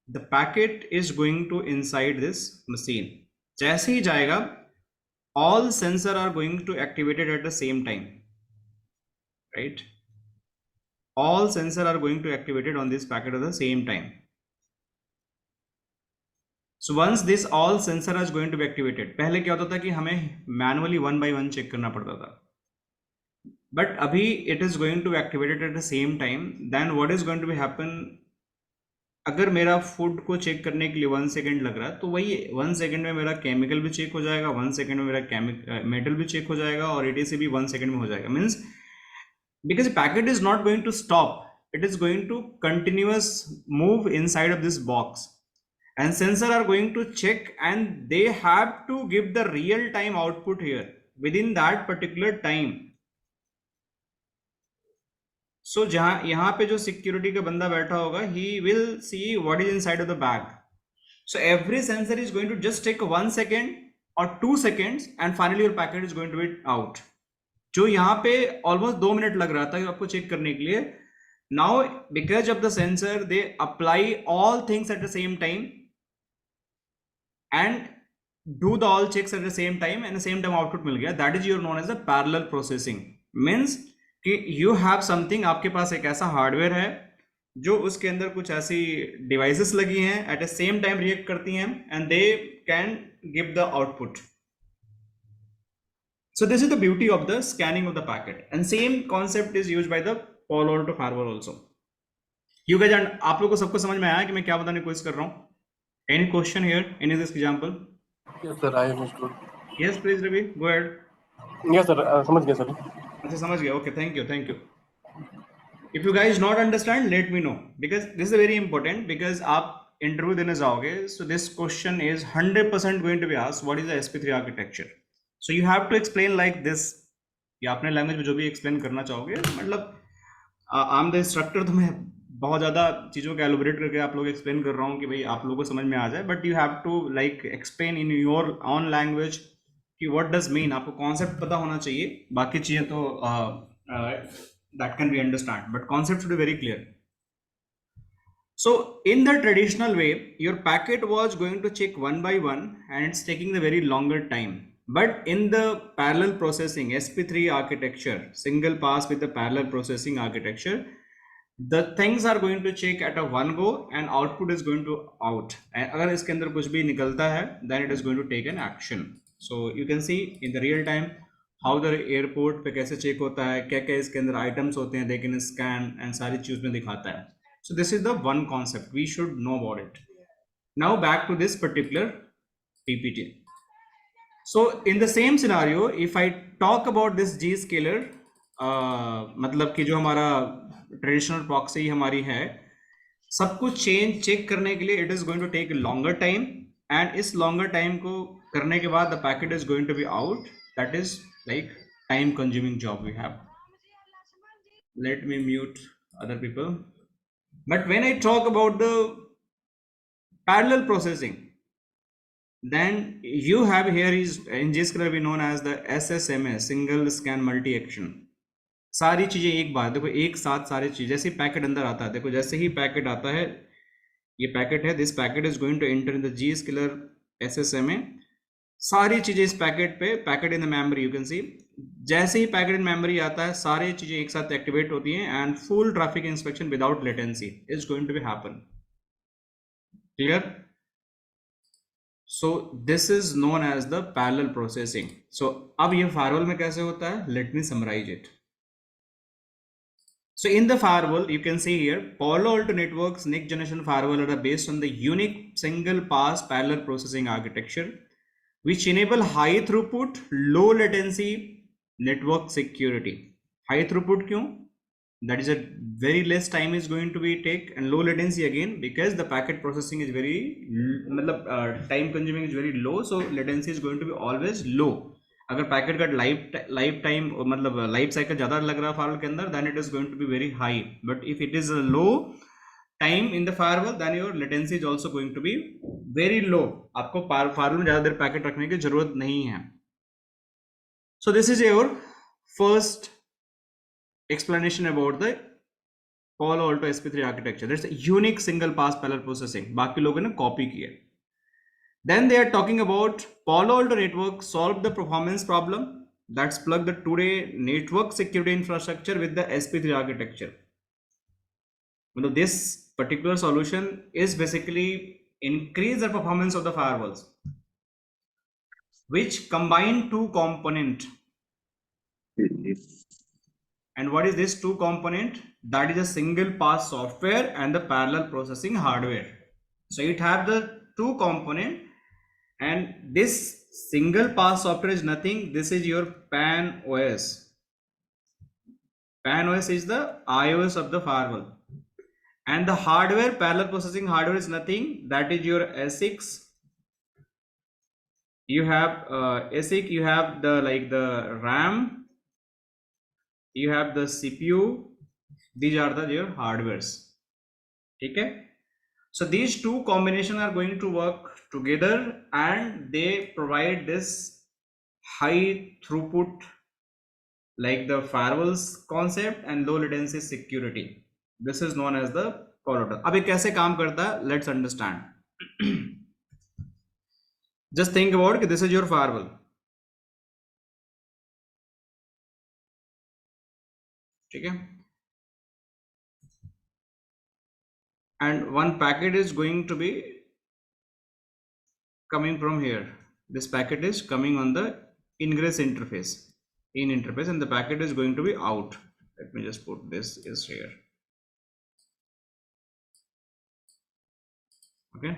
The packet is going to inside this machine. जैसे ही जाएगा all sensor are going to activated at the same time, right? All sensor are going to activated on this packet at the same time. So once this all sensor is going to be activated, पहले क्या होता था कि हमें manually 1 by 1 चेक करना पड़ता था, but अभी it is going to be activated at the same time. Then what is going to be happen? अगर मेरा फूड को चेक करने के लिए 1 सेकेंड लग रहा है, तो वही 1 सेकेंड में मेरा केमिकल भी चेक हो जाएगा, 1 सेकेंड में मेरा मेटल भी चेक हो जाएगा, और एटीसी भी 1 सेकेंड में हो जाएगा. Means because packet is not going to stop, it is going to continuous move inside of this box, and sensor are going to check and they have to give the real time output here with in that particular time. So जहां यहाँ पे जो सिक्योरिटी का बंदा बैठा होगा, he will see what is inside of the bag. So every sensor is going to just take 1 second और 2 seconds and finally your packet is going to be out. जो यहाँ पे ऑलमोस्ट 2 मिनट लग रहा था आपको चेक करने के लिए, now because of the sensor they apply all things at the same time and do the all checks at the same time and same time output मिल गया. That is your known as the parallel processing. Means कि यू हैव समथिंग, आपके पास एक ऐसा हार्डवेयर है जो उसके अंदर कुछ ऐसी डिवाइसेस लगी हैं, eight the same time react करती हैं and they can give the output. So this is the beauty of the scanning of the packet, and same concept is used by the Palo Alto firewall also. You guys, आप लोगों को सबको समझ में आया कि मैं क्या बताने की कोशिश कर रहा हूँ? Any question here? Any this example?
Yes sir, I understood.
Yes, please, Ravi. Go ahead.
Yes sir, समझ गया सर.
अच्छा, समझ गया. Okay, thank you, thank you. If you guys not understand, let me know, because this is very important. Because आप इंटरव्यू देने जाओगे, so this question is 100% going to be asked. What is the SP3 architecture? So you have to explain like this. या अपने लैंग्वेज में जो भी एक्सप्लेन करना चाहोगे, मतलब आई एम द इंस्ट्रक्टर, तो मैं बहुत ज़्यादा चीज़ों को एलोबरेट करके आप लोग एक्सप्लेन कर रहा हूँ कि भाई आप लोगों को समझ में आ जाए. But you have to like explain in your own language कि व्हाट डज मीन. आपको कॉन्सेप्ट पता होना चाहिए, बाकी चीज़ें तो that can be understand, but concept should be very clear. So in the traditional way, your packet was going to check 1 by 1 and it's taking the very longer time. But in the parallel processing SP3 architecture, single pass with the parallel processing architecture, the things are going to check at a one go and output is going to out. And अगर इसके अंदर कुछ भी निकलता है, then it is going to take an action. So you can see in the real time how the airport पे कैसे check होता है, क्या क्या इसके अंदर items होते हैं, they can scan and सारी चीज़ में दिखाता है. So this is the one concept we should know about it. Now back to this particular PPT. So in the same scenario, if I talk about this Zscaler, मतलब कि जो हमारा traditional proxy हमारी है, सब कुछ चेक करने के लिए it is going to take a longer time, and इस longer time को करने के बाद the packet is going to be out. That is like time consuming job we have. let me mute other people. But when I talk about the parallel processing, then you have here is in JSQL we known as the SSMA, single scan multi action. सारी चीजें एक बार देखो, एक साथ सारी चीजें, जैसे पैकेट अंदर आता है, देखो जैसे ही पैकेट आता है, ये पैकेट है, this packet is going to enter in the GSQL SSMA. सारी चीजें इस पैकेट पे, packet in the memory, you can see, जैसे ही पैकेट इन मेमोरी आता है सारी चीजें एक साथ एक्टिवेट होती हैं and full traffic inspection without latency is going to be happen. Clear? So this is known as the parallel processing. So अब ये फायरवॉल में कैसे होता है, let me summarize it. So in the firewall, you can see here, Palo Alto Networks next generation firewall are based on the unique single pass parallel processing architecture, which enable high throughput, low latency network security. High throughput क्यों? That is a very less time is going to be take, and low latency again because the packet processing is very time consuming is very low, so latency is going to be always low. अगर पैकेट का लाइफ टाइम मतलब लाइफ साइकिल ज़्यादा लग रहा है फायरवॉल के अंदर, then it is going to be very high. But if it is low time in the firewall, then your latency is also going to be very low. आपको फायरवॉल में ज़्यादा देर पैकेट रखने की जरूरत नहीं है. सो this is your first explanation about the Palo Alto SP3 architecture. That's a unique single pass parallel processing. बाकी लोगों ने कॉपी किया. Then they are talking about Palo Alto network solved the performance problem that's plugged the today network security infrastructure with the SP3 architecture. This particular solution is basically increase the performance of the firewalls, which combine two component. And what is this two component? That is a single pass software and the parallel processing hardware. So it have the two component, and this single pass software is nothing. This is your PAN OS. PAN OS is the iOS of the firewall, and the hardware, parallel processing hardware, is nothing. That is your ASICs. You have ASIC. You have the the RAM. You have the CPU. These are the your hardwares. Okay. So these two combination are going to work together, and they provide this high throughput like the firewalls concept and low latency security. This is known as the Palo Alto. अब ये कैसे काम करता है? Let's understand. Just think about कि this is your firewall. ठीक है? And one packet is going to be coming from here. This packet is coming on the ingress interface, in interface, and the packet is going to be out. Let me just put this is here. Okay,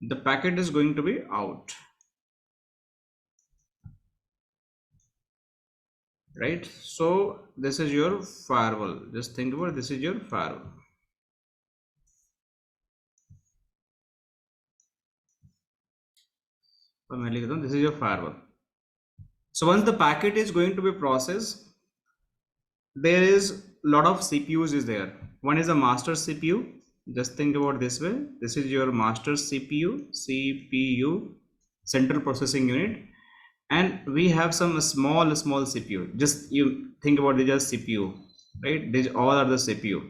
the packet is going to be out, right? So this is your firewall. Just think about it. This is your firewall. This is your firewall. So once the packet is going to be processed, there is a lot of CPUs is there. One is a master CPU. Just think about this way. This is your master CPU, central processing unit, and we have some small CPU. Just you think about it as CPU, right? These all are the CPU.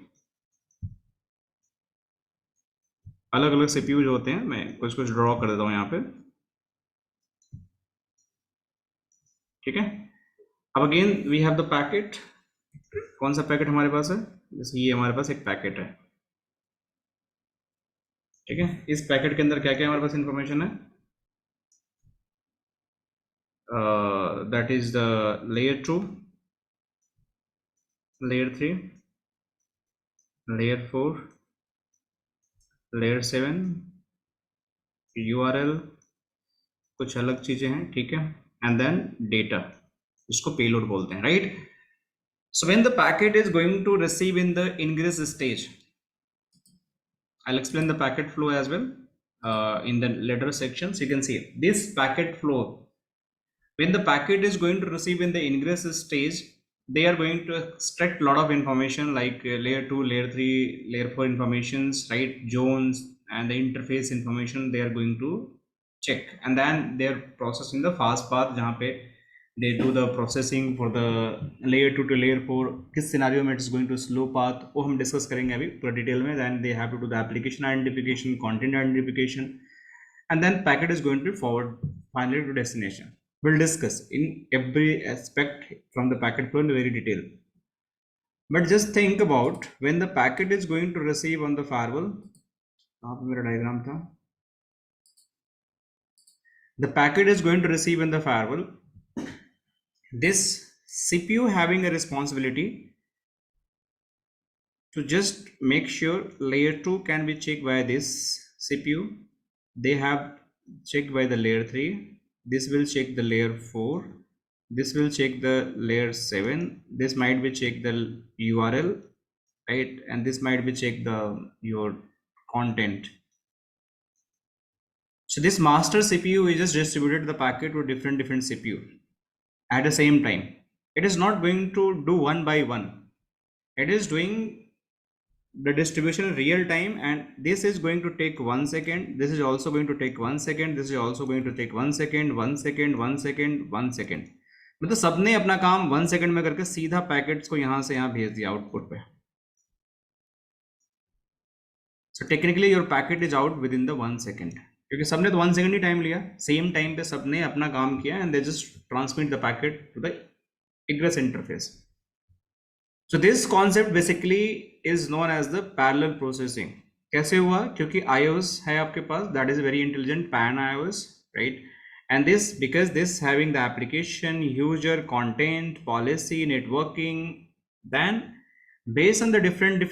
अलग-अलग CPU जो होते हैं, मैं कुछ ड्रॉ कर देता हूँ यहाँ पे. ठीक है. अब again we have the packet. कौन सा पैकेट हमारे पास है? जैसे ये हमारे पास एक पैकेट है. ठीक है. इस पैकेट के अंदर क्या क्या हमारे पास इंफॉर्मेशन है? That is the layer 2, layer 3, layer 4, layer 7, URL, कुछ अलग चीजें हैं. ठीक है. And then data, इसको payload बोलते हैं, right? So when the packet is going to receive in the ingress stage, I'll explain the packet flow as well in the later sections. You can see this packet flow. When the packet is going to receive in the ingress stage, they are going to extract a lot of information like layer 2, layer 3, layer 4 informations, right? Zones and the interface information they are going to check, and then they are processing the fast path jahan pe they do the processing for the layer 2 to layer 4. किस scenario में it's going to slow path वो हम discuss करेंगे अभी पूरा डिटेल में. Then they have to do the application identification, content identification, and then packet is going to be forward finally to destination. We'll discuss in every aspect from the packet flow in very detail. But just think about when the packet is going to receive on the firewall. कहाँ पे मेरा diagram था? The packet is going to receive in the firewall. This CPU having a responsibility to just make sure layer 2 can be checked by this CPU. They have checked by the layer 3. This will check the layer 4. This will check the layer 7. This might be check the URL, right? And this might be check the your content. So this master CPU is just distributed the packet to different CPU at the same time. It is not going to do one by one. It is doing the distribution in real time, and this is going to take 1 second. This is also going to take 1 second. This is also going to take 1 second, 1 second, 1 second, 1 second. मतलब सबने अपना काम 1 सेकंड में करके सीधा पैकेट्स को यहाँ से यहाँ भेज दिया आउटपुट पे. So technically your packet is out within the 1 second. क्योंकि सबने तो 1 सेकंड ही टाइम लिया, सेम टाइम पे सबने अपना काम किया, and they just transmit the packet to the egress interface. So this concept basically is known as the parallel processing. कैसे हुआ? क्योंकि iOS है आपके पास, that is very intelligent pan iOS, right? And this because this having the application, user, content, policy, networking, then based on the different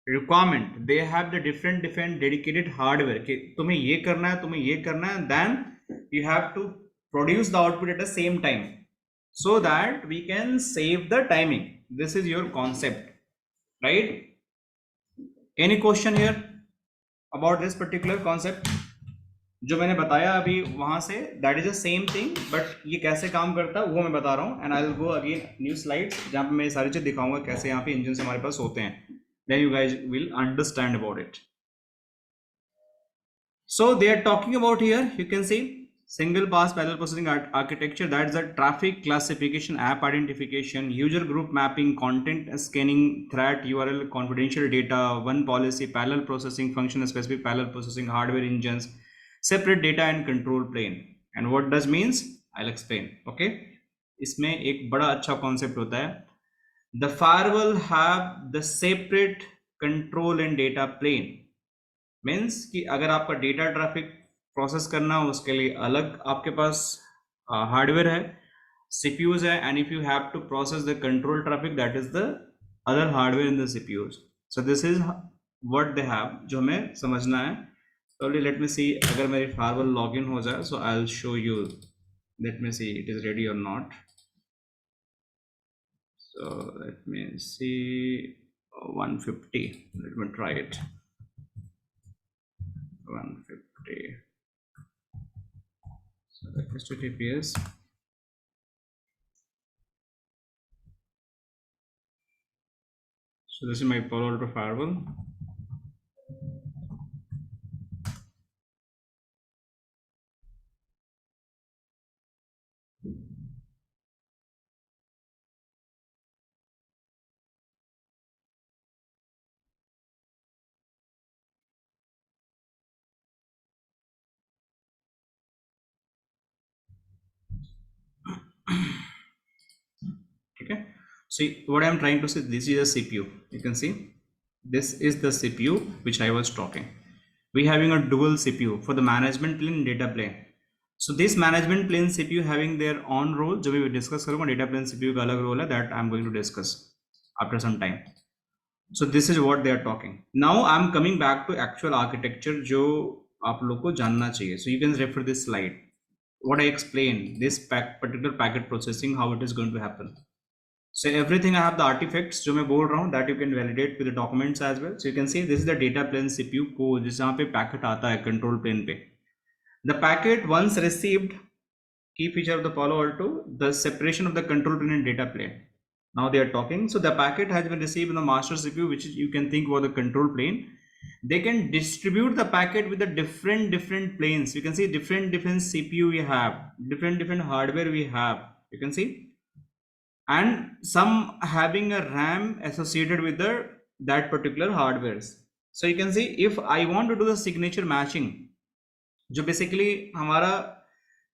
requirement, they have the different dedicated hardware कि तुम्हें ये करना है, तुम्हें ये करना है, then you have to produce the output at the same time so that we can save the timing. This is your concept, right? Any question here about this particular concept? जो मैंने बताया अभी वहां से, that is the same thing, but ये कैसे काम करता है वो मैं बता रहा हूँ. And I'll go again new slides जहाँ पे मैं सारी चीज दिखाऊंगा कैसे यहाँ पे इंजन हमारे पास होते हैं. Then you guys will understand about it. So they are talking about here, you can see single pass parallel processing architecture. That's the traffic classification, app identification, user group mapping, content scanning, threat, URL, confidential data, one policy, parallel processing, function specific parallel processing, hardware engines, separate data and control plane. And what does means I'll explain. Okay, इसमें एक बड़ा अच्छा concept होता है. The firewall have the separate control and data plane. Means कि अगर आपका डेटा ट्रैफिक प्रोसेस करना हो उसके लिए अलग आपके पास हार्डवेयर है, CPUs है, and if you have to process the control traffic, that is the other hardware in the CPUs. So this is what they have, जो हमें समझना है. Probably let me see अगर मेरी firewall login हो जाए, so I'll show you. Let me see it is ready or not. So let me see 150. Let me try it. 150. So the HTTPS. So this is my Palo Alto firewall. Okay, see what I'm trying to say, this is a CPU. You can see this is the CPU which I was talking. We having a dual CPU for the management plane and data plane. So this management plane CPU having their own role, जो भी discuss करूँगा, data plane CPU का अलग role है, that I'm going to discuss after some time. So this is what they are talking. Now I'm coming back to actual architecture जो आप लोग को जानना चाहिए. So you can refer this slide. What I explained, this particular packet processing, how it is going to happen. So everything I have the artifacts जो मैं बोल रहा हूँ, that you can validate with the documents as well. So you can see this is the data plane CPU code जिस जहाँ पे packet आता है control plane पे. The packet once received key feature of the Palo Alto, the separation of the control plane and data plane. Now they are talking. So the packet has been received in the master CPU, which is, you can think about the control plane. They can distribute the packet with the different planes. You can see different CPU we have, different hardware we have. You can see, and some having a RAM associated with that particular hardwares. So you can see if I want to do the signature matching, जो बेसिकली हमारा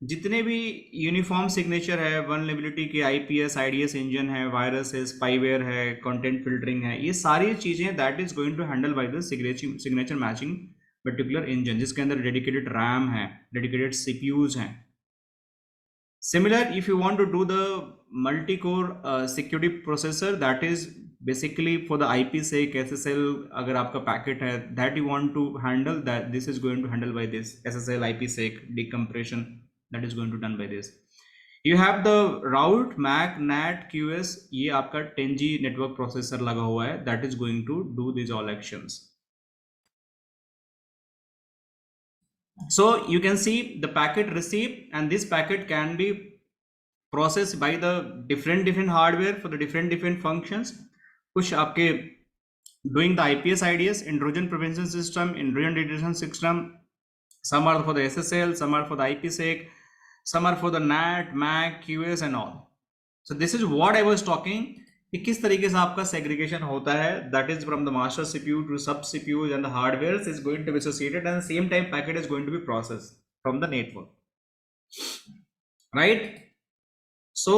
जितने भी यूनिफॉर्म सिग्नेचर है, वल्नरेबिलिटी के आईपीएस आईडीएस इंजन है, वायरस है, स्पाईवेयर है, कंटेंट फिल्टरिंग है, ये सारी चीजें that is going to handle by the signature matching particular engine, जिसके अंदर डेडिकेटेड रैम है, डेडिकेटेड सीपीयूज हैं. Similar if you want to do the multi core security processor, that is basically for the IP-sec SSL, अगर आपका पैकेट है that you want to handle, that this is going to handle by this SSL IP-sec decompression, that is going to done by this. You have the route MAC NAT QS, ये आपका 10G network processor लगा हुआ है, that is going to do these all actions. So you can see the packet received, and this packet can be processed by the different hardware for the different functions. कुछ आपके doing the IPS IDS, intrusion prevention system, intrusion detection system, some are for the SSL, some are for the IPsec, some are for the NAT, MAC, QS and all. So this is what I was talking, कि किस तरीके से आपका segregation होता है, that is from the master CPU to sub CPUs and the hardware is going to be associated, and the same time packet is going to be processed from the network, right? So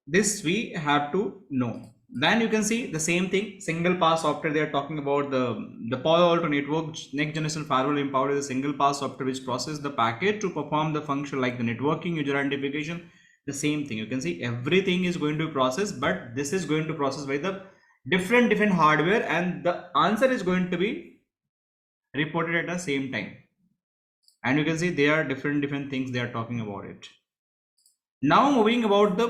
this we have to know. Then you can see the same thing, single pass software. They are talking about the Palo Alto network next generation firewall empowered with a single pass software which processes the packet to perform the function like the networking, user identification. The same thing, you can see everything is going to be processed, but this is going to process by the different hardware, and the answer is going to be reported at the same time. And you can see there are different things they are talking about it. Now moving about the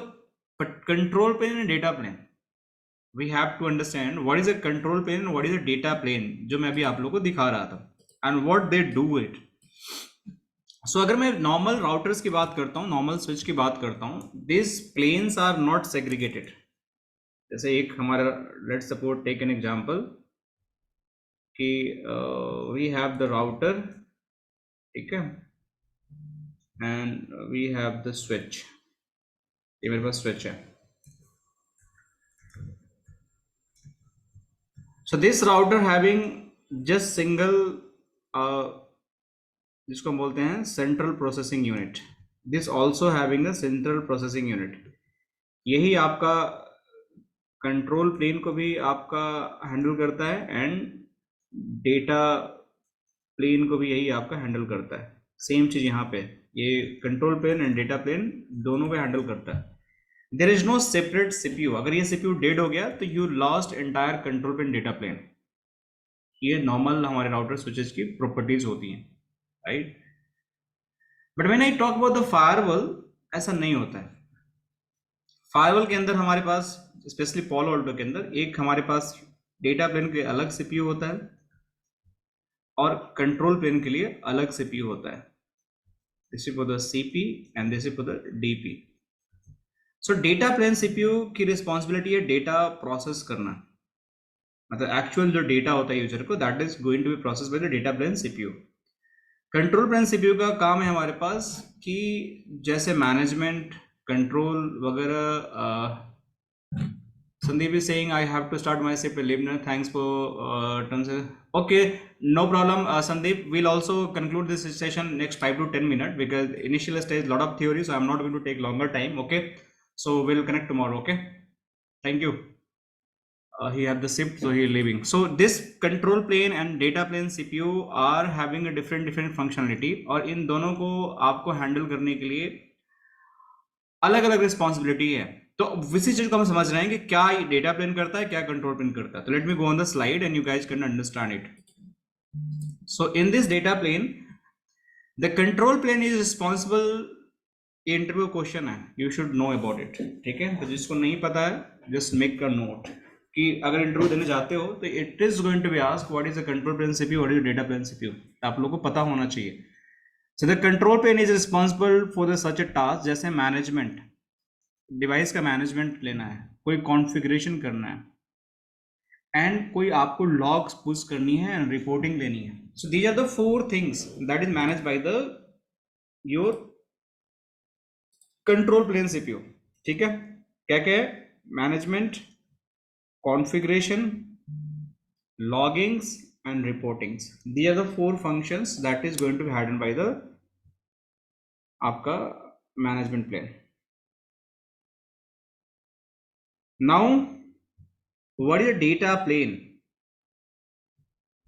control plane and data plane, we have to understand what is a control plane and what is a data plane, जो मैं अभी आप लोगों को दिखा रहा था, and what they do it. So अगर मैं normal routers की बात करता हूँ, normal switch की बात करता हूँ, these planes are not segregated. जैसे एक हमारा, let's suppose take an example कि we have the router, ठीक है, and we have the switch, ये मेरे पास switch है. So this router having just single जिसको हम बोलते हैं central processing unit, this also having a central processing unit. यही आपका control plane को भी आपका handle करता है, and data plane को भी यही आपका handle करता है. Same चीज यहाँ पे, ये control plane and data plane दोनों को handle करता है. There is no separate CPU. अगर ये CPU dead हो गया तो you lost entire control plane data plane. ये normal हमारे router switches की properties होती हैं, right? But when I talk about the firewall, ऐसा नहीं होता है. Firewall के अंदर हमारे पास, especially Palo Alto के अंदर, एक हमारे पास data plane के अलग CPU होता है और control plane के लिए अलग CPU होता है. This is for the CP and this is for the DP. So data plane CPU की responsibility है data process करना, मतलब actual जो data होता है यूजर को, that is going to be processed by the data plane CPU. Control plane CPU का काम है हमारे पास कि जैसे management, control वगैरह. Sandeep is saying I have to start myself preliminary. Thanks for terms. Okay, no problem. Sandeep, we'll also conclude this session next 5 to 10 minutes because initial stage lot of theory, so I'm not going to take longer time. Okay. So we'll connect tomorrow. Okay, thank you. He had the shift, so he is leaving. So this control plane and data plane CPU are having a different functionality, और इन दोनों को आपको handle करने के लिए अलग अलग responsibility है. तो इसी चीज को हम समझ रहे हैं कि क्या data plane करता है, क्या control plane करता है. तो let me go on the slide and you guys can understand it. So in this data plane, the control plane is responsible. ये इंटरव्यू क्वेश्चन है, you should know about it, ठीक है. तो जिसको नहीं पता है जस्ट मेक अ नोट कि अगर इंटरव्यू देने जाते हो तो it is going to be asked what is the control plane CPU, what is data plane CPU. आप लोगों को पता होना चाहिए. So the control plane is responsible for the such a task जैसे मैनेजमेंट, डिवाइस का मैनेजमेंट लेना है, कोई कॉन्फ़िगरेशन करना है, एंड कोई आपको लॉग्स पुश करनी है एंड रिपोर्टिंग लेनी है. So these are the 4 things that is manage by the your control plane CPU. ठीक है, क्या क्या है? Management, configuration, loggings and reportings. These are the 4 functions that is going to be handled by the आपका management plane. Now what is a data plane?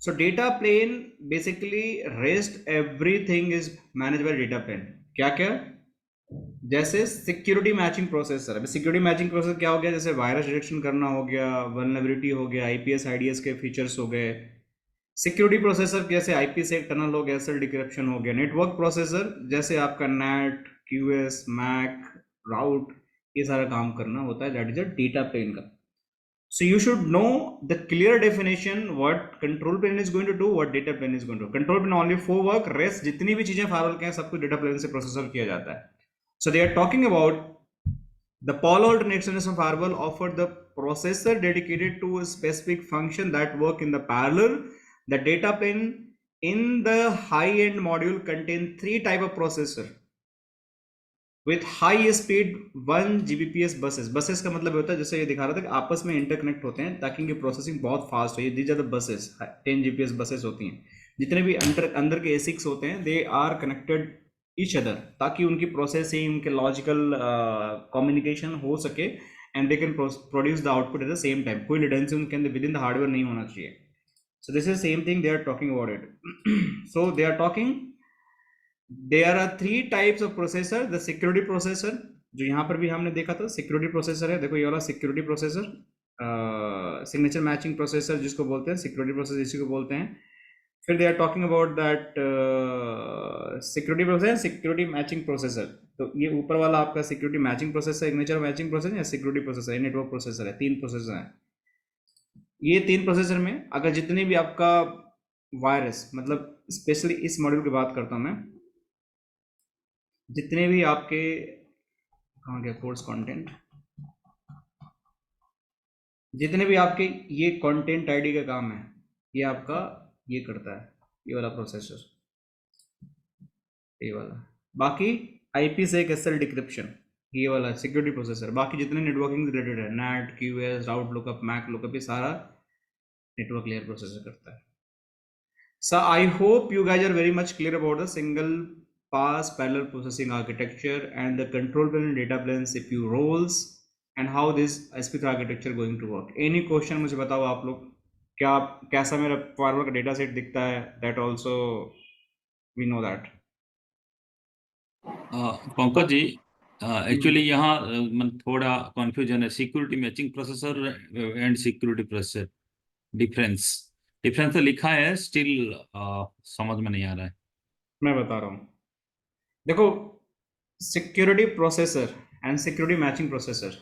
So data plane basically rest everything is managed by data plane. क्या क्या? जैसे सिक्योरिटी मैचिंग प्रोसेसर. अभी सिक्योरिटी मैचिंग प्रोसेसर क्या हो गया? जैसे वायरस डिटेक्शन करना हो गया, वल्नरेबिलिटी हो गया, आईपीएस आईडीएस के फीचर्स हो गए. सिक्योरिटी प्रोसेसर जैसे आईपी-सेक टनल हो गया, एसएल डिक्रिप्शन हो गया. नेटवर्क प्रोसेसर जैसे आपका नेट, क्यूएस, मैक, राउट, ये सारा काम करना होता है. That is a data plane का. So you should know the clear definition what control plane is going to do, what data plane is going to do. Control plane only for work, rest जितनी भी चीजें फायरवॉल के हैं सब कुछ डेटा प्लेन से प्रोसेसर किया जाता है. So they are talking about the pole alternate of firewall offer the processor dedicated to a specific function that work in the parallel. The data plane in the high-end module contain 3 type of processor with high speed 1 Gbps buses. buses का मतलब होता है जैसे ये दिखा रहा था कि आपस में इंटरकनेक्ट होते हैं ताकि इनकी प्रोसेसिंग बहुत फास्ट हो. ये these are the buses, 10 Gbps buses होती हैं. जितने भी अंदर के ASICs होते हैं they are connected each other ताकि उनकी प्रोसेसिंग, उनके लॉजिकल कम्युनिकेशन हो सके and they can produce the output at the same time. कोई latency उनके अंदर within the hardware नहीं होना चाहिए. So this is same thing they are talking about it. So they are talking, there are 3 types of processor. The security processor जो यहाँ पर भी हमने देखा था सिक्योरिटी प्रोसेसर है. देखो ये वाला security processor, signature matching processor जिसको बोलते हैं, सिक्योरिटी प्रोसेसर इसी को बोलते हैं. फिर they are talking about that security processor, security matching processor. तो ये ऊपर वाला आपका security matching processor, signature matching processor या सिक्योरिटी प्रोसेसर, नेटवर्क प्रोसेसर है. 3 प्रोसेसर हैं. ये 3 प्रोसेसर में अगर जितने भी आपका वायरस, मतलब स्पेशली इस मॉड्यूल की बात करता हूँ मैं, जितने भी आपके कहाँ गया कोर्स कंटेंट, जितने भी आपके ये कंटेंट आईडी का काम है ये आपका ये करता है, ये वाला प्रोसेसर, ये वाला. बाकी आईपी-सेक एसएल डिक्रिप्शन ये वाला सिक्योरिटी प्रोसेसर. बाकी जितने नेटवर्किंग रिलेटेड है, नेट, क्यूएस, राउट लुकअप, मैक लुकअप, ये सारा नेटवर्क लेयर प्रोसेसर करता है. So I hope you guys are very much clear about the single pass parallel processing architecture and the control plane and data plane CPU roles and how this SP3 architecture going to work. Any question मुझे बताओ आप लोग, क्या कैसा मेरा फायरवॉल का डेटा सेट दिखता है? That also we know that.
Pankaj ji, actually यहाँ थोड़ा कंफ्यूजन है. Security matching processor and security processor difference तो लिखा है, स्टिल समझ में नहीं आ रहा है.
मैं बता रहा हूँ. देखो security processor and security matching processor.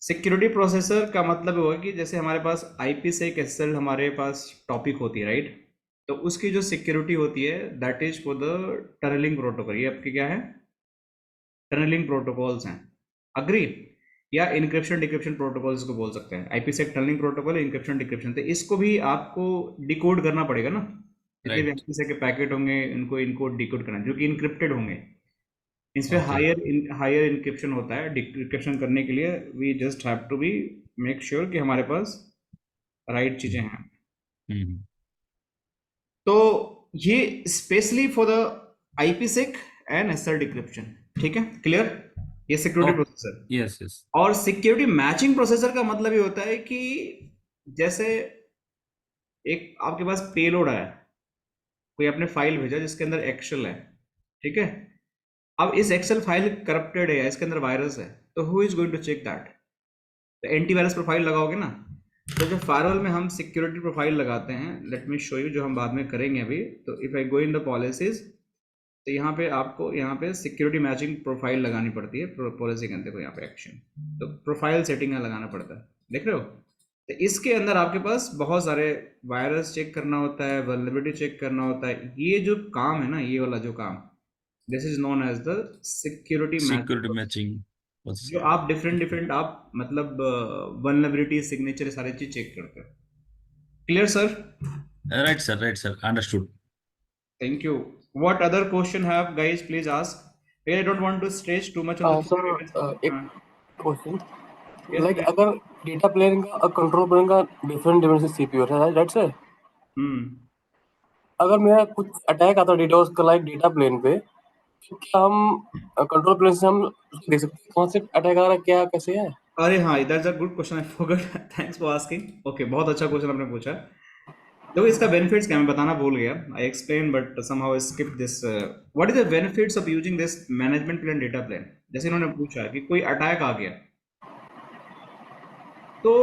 Security processor का मतलब होगा कि जैसे हमारे पास आईपी-सेक एसएल हमारे पास टॉपिक होती है, राइट? तो उसकी जो सिक्योरिटी होती है that is for the tunneling protocol. ये आपके क्या है? टनलिंग प्रोटोकॉल्स हैं. अग्री? या इनक्रिप्शन डिक्रिप्शन प्रोटोकॉल्स को बोल सकते हैं. IPsec tunneling protocol, encryption decryption. तो इसको भी आपको डिकोड करना पड़ेगा ना. जितने भी आईपी-सेक के पैकेट होंगे इनको इनकोड डिकोड करना, जो कि इनक्रिप्टेड होंगे. इस पे हायर इनक्रिप्शन होता है. डिक्रिप्शन करने के लिए we just have to be make sure कि हमारे पास राइट चीजें हैं. तो ये specially for the IPsec and SSL decryption. ठीक है, क्लियर? ये सिक्योरिटी प्रोसेसर.
यस.
और सिक्योरिटी मैचिंग प्रोसेसर का मतलब ये होता है कि जैसे एक आपके पास पेलोड है, कोई आपने फाइल भेजा जिसके अंदर एक्सेल है, ठीक है? अब इस एक्सेल फाइल करप्टेड है, इसके अंदर वायरस है, तो who is going to check that? तो एंटीवायरस प्रोफाइल लगाओगे ना. तो जब फायरवॉल में हम सिक्योरिटी प्रोफाइल लगाते हैं, लेट मी शो यू, जो हम बाद में करेंगे अभी. तो if I go in the policies, तो यहाँ पे आपको यहाँ पे सिक्योरिटी मैचिंग प्रोफाइल लगानी पड़ती है. पॉलिसी के अंदर को यहाँ पे एक्शन, तो प्रोफाइल सेटिंग लगाना पड़ता है. देख रहे हो? तो इसके अंदर आपके पास बहुत सारे वायरस चेक करना होता है, वल्नरेबिलिटी चेक करना होता है। ये जो काम है ना, ये वाला जो काम, this is known as the security
security
matching,
matching.
जो आप डिफरेंट डिफरेंट आप मतलब वल्नरेबिलिटी, सिग्नेचर, सारी चीज चेक करते हैं। Clear sir?
Right sir, understood.
Thank you. What other question have guys? Please ask. I don't want to stretch too much on the
sir एक
Uh,
question,
yes,
like
please.
अगर डेटा प्लेन का और कंट्रोल प्लेन का डिफरेंट डिफरेंट सीपीयू है, राइट सर?
Hmm.
अगर मेरा कुछ अटैक आता है डेटा का लाइक डेटा प्लेन पे, तो क्या हम कंट्रोल प्लेन से हम उसको देख सकते हैं कौन से अटैक आ रहा है, क्या कैसे है?
अरे हाँ, that's a good question. I forgot. Thanks for asking. Okay, बहुत अच्छा क्वेश्चन आपने पूछा। देखो इसका बेनिफिट्स क्या, मैं बताना भूल गया। I explain but somehow I skipped this. What is the benefits of using this management plan data plan? जैसे इन्होंने पूछा कि कोई अटैक आ गया, तो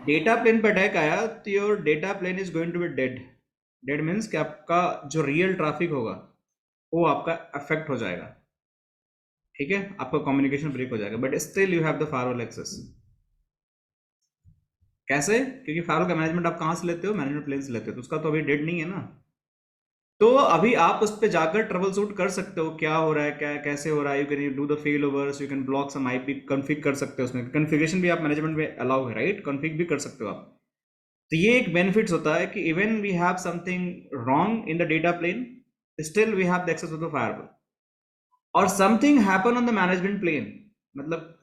डेटा प्लेन पे अटैक आया तो your data plane is going to be dead. Dead means कि आपका जो रियल ट्रैफिक होगा वो आपका अफेक्ट हो जाएगा, ठीक है, आपका कम्युनिकेशन ब्रेक हो जाएगा, but still you have the firewall access. कैसे? क्योंकि फायरवॉल का मैनेजमेंट आप कहाँ से लेते हो? मैनेजमेंट प्लेन से लेते हो, तो उसका तो अभी डेड नहीं है ना। तो अभी आप उस पर जाकर ट्रबल शूट कर सकते हो, क्या हो रहा है, क्या कैसे हो रहा है। You can do the failovers, you can block some IP, config कर सकते हो, उसमें कॉन्फ़िगरेशन भी आप मैनेजमेंट में अलाउ है, राइट? कॉन्फ़िग भी कर सकते हो आप। तो ये एक बेनिफिट्स होता है कि even we have something wrong in the data plane, still we have the access of the firewall. और something happen on the management plane, मतलब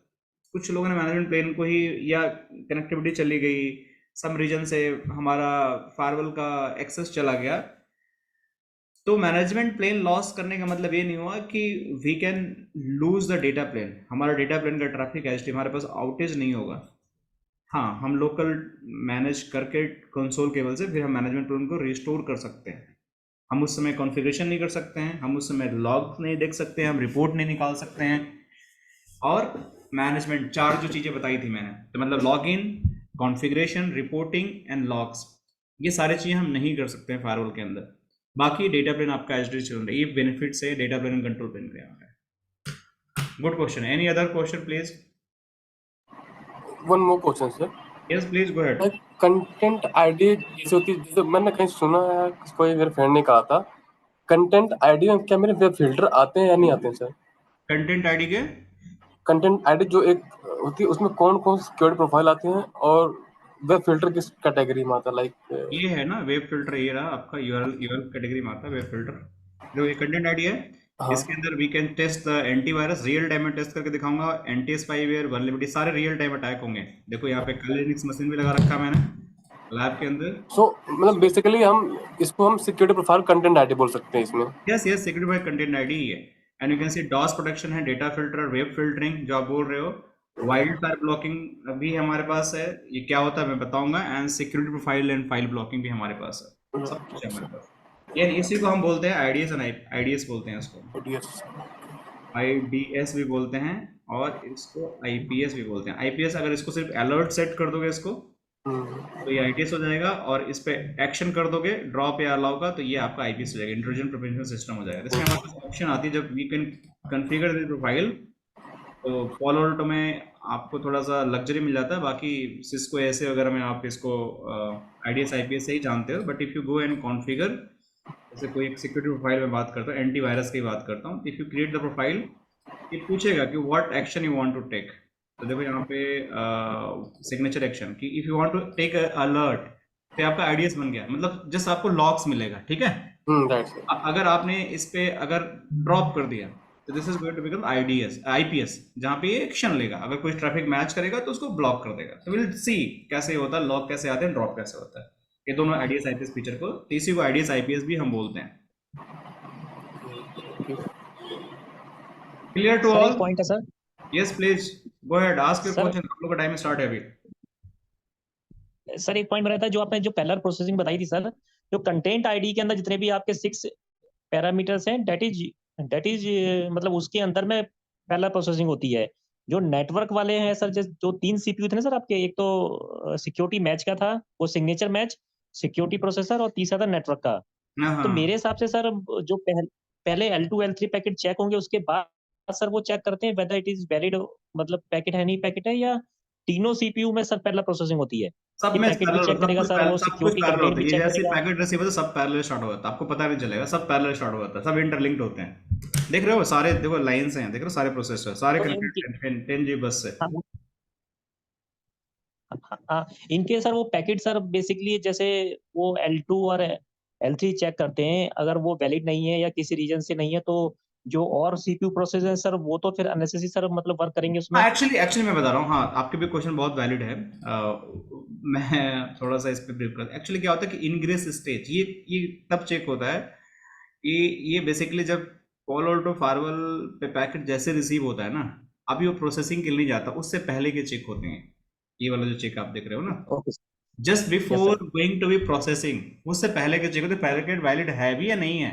कुछ लोगों ने मैनेजमेंट प्लेन को ही, या कनेक्टिविटी चली गई, सम रीजन से हमारा फायरवॉल का एक्सेस चला गया, तो मैनेजमेंट प्लेन लॉस करने का मतलब ये नहीं हुआ कि we can lose the data plane. हमारा डेटा प्लेन का ट्रैफिक एचटी हमारे पास आउटेज नहीं होगा। हाँ, हम लोकल मैनेज करके कंसोल केबल से फिर हम मैनेजमेंट प्लेन को रिस्टोर कर सकते हैं। हम उस समय कॉन्फ़िगरेशन नहीं कर सकते हैं, हम उस समय लॉग नहीं देख सकते हैं, हम रिपोर्ट नहीं निकाल सकते हैं, और मैनेजमेंट, चार जो चीज़ें बताई थी मैंने, तो मतलब log in, configuration, reporting and logs, ये सारी चीज़ें हम नहीं कर सकते हैं फायरवॉल के अंदर। बाकी डेटा प्लेन आपका एचडी चल रहा है, ये बेनिफिट्स है data plane and control plane के। यहाँ है good question. Any other question please?
One more question sir,
yes please go ahead.
Like content ID जैसे होती है, जैसे मैंने कहीं सुना है, कोई मेरे फ्रेंड ने कहा था, कंटेंट आईडी में क्या मेरे वेब फिल्टर आते हैं या नहीं आते हैं सर?
कंटेंट आईडी के
कंटेंट आईडी जो एक होती है उसमें कौन कौन सिक्योरिटी प्रोफाइल आते हैं, और वेब फिल्टर किस कैटेगरी में आता है, लाइक?
ये है ना वेब फिल्टर, ये रहा आपका यूआरएल कैटेगरी में आता है वेब फिल्टर। जो ये कंटेंट आईडी है,
हाँ
इसके अंदर we can test the antivirus, real time में टेस्ट करके दिखाऊंगा। एंटी स्पाईवेयर, वल्नरेबिलिटी, सारे रियल टाइम अटैक होंगे। देखो यहाँ पे कल लिनक्स मशीन भी लगा रखा है मैंने लैब के अंदर।
सो मतलब बेसिकली हम इसको हम सिक्योरिटी प्रोफाइल कंटेंट आईडी बोल सकते हैं इसमें?
Yes yes, security by content ID ही है। And you can see DoS protection है, डेटा फिल्टर, वेब फिल्टरिंग जो आप बोल रहे हो, वाइल्ड फायर ब्लॉकिंग भी हमारे पास है। ये क्या होता है मैं बताऊंगा। And security profile and file blocking भी हमारे पास है, सब कुछ है हमारे पास। यार इसी को हम बोलते हैं आईडीएस एंड आईडीएस बोलते हैं इसको,
Yes.
आईडीएस भी बोलते हैं, और इसको आईपीएस भी बोलते हैं। आईपीएस अगर इसको सिर्फ अलर्ट सेट कर दोगे इसको, तो ये आईटीएस हो जाएगा, और इस पे एक्शन कर दोगे ड्रॉप या अलाउ का, तो ये आपका आईपीएस हो जाएगा, इंट्रूजन प्रिवेंशन सिस्टम हो जाएगा। इसमें हमारे पास ऑप्शन आती है जब we can configure the profile, तो पॉलो अल्टो में आपको थोड़ा सा लग्जरी मिल जाता है, बाकी सिस्को ऐसे वगैरह में आप इसको आईडीएस आईपीएस से ही जानते हो। But if you go and configure, जैसे कोई एक सिक्योरिटी प्रोफाइल में बात करता हूँ, एंटीवायरस की बात करता हूँ, if you create the profile, ये पूछेगा कि what action you want to take. तो देखो यहाँ पे सिग्नेचर एक्शन कि if you want to take alert, तो आपका आईडीएस बन गया, मतलब जस्ट आपको लॉग्स मिलेगा, ठीक है।
That's it.
अगर आपने इस पे अगर ड्रॉप कर दिया, तो this is going to become IDS IPS, जहाँ पे ये एक्शन लेगा। अगर कोई ट्रैफिक मैच करेगा तो उसको ब्लॉक कर देगा। तो विल सी कैसे होता है, लॉक कैसे आते हैं, ड्रॉप कैसे होता है, ये दोनों आईडीएस आईपीएस फीचर को, इसी को आईडीएस आईपीएस भी हम बोलते हैं। Clear to
sir
all?
एक पॉइंट है sir.
Yes please go ahead, ask your
sir
question. आप लोग का टाइम स्टार्ट है अभी।
सर एक पॉइंट मेरा था, जो आपने जो पैरेलल प्रोसेसिंग बताई थी सर, जो कंटेंट आईडी के अंदर जितने भी आपके 6 पैरामीटर्स हैं, दैट इज मतलब उसके अंदर में पैरेलल प्रोसेसिंग होती है। जो नेटवर्क वाले हैं सर, जो 3 सीपीयू थे ना सर आपके, एक तो सिक्योरिटी मैच का था, वो सिग्नेचर मैच, सिक्योरिटी प्रोसेसर, और तीसरा था नेटवर्क का।
हाँ
तो
हाँ,
मेरे हिसाब से सर, जो पहले L2 L3 पैकेट चेक होंगे, उसके बाद सर वो चेक करते हैं वेदर इट इज वैलिड, मतलब पैकेट है नहीं पैकेट है, या तीनों सीपीयू में सर पैरेलल प्रोसेसिंग होती है
सब
कि
में
पैकेट भी
पैरेलल
चेक करेगा सर, वो
सब कुछ
सिक्योरिटी
पैरेलल
कंटेंट
होता
भी
है। ये
चेक
जैसे
करेगा।
पैकेट रिसीवर है, सब पैरेलल स्टार्ट होता है, आपको पता नहीं चलेगा, सब पैरेलल स्टार्ट होता है, सब इंटरलिंक्ड होते हैं। देख रहे हो सारे, देखो लाइंस हैं, देख रहे हो सारे प्रोसेसर सारे
तो
कनेक्टेड 10G बस से।
हाँ, इनके सर वो पैकेट सर बेसिकली जैसे वो L2 और L3 चेक करते हैं, अगर वो वैलिड नहीं है या किसी रीजन से नहीं है तो जो और सीपीयू प्रोसेस है सर वो तो फिर अननेसेसरी सर मतलब वर्क करेंगे उसमें।
हाँ, एक्चुअली मैं बता रहा हूँ, हाँ आपके भी क्वेश्चन बहुत वैलिड है। मैं थोड़ा सा इस पे ब्रीफ कर, एक्चुअली क्या होता है कि इनग्रेस स्टेज ये तब चेक होता है कि ये बेसिकली जब पॉलो ऑल्टो फायरवॉल पे पैकेट जैसे रिसीव होता है ना, अभी वो प्रोसेसिंग के लिए नहीं जाता, उससे पहले के चेक होते हैं। ये वाला जो चेक आप देख रहे हो ना,
okay
just before going to be processing, उससे पहले के चेक होते, पैकेट वैलिड है भी या नहीं है,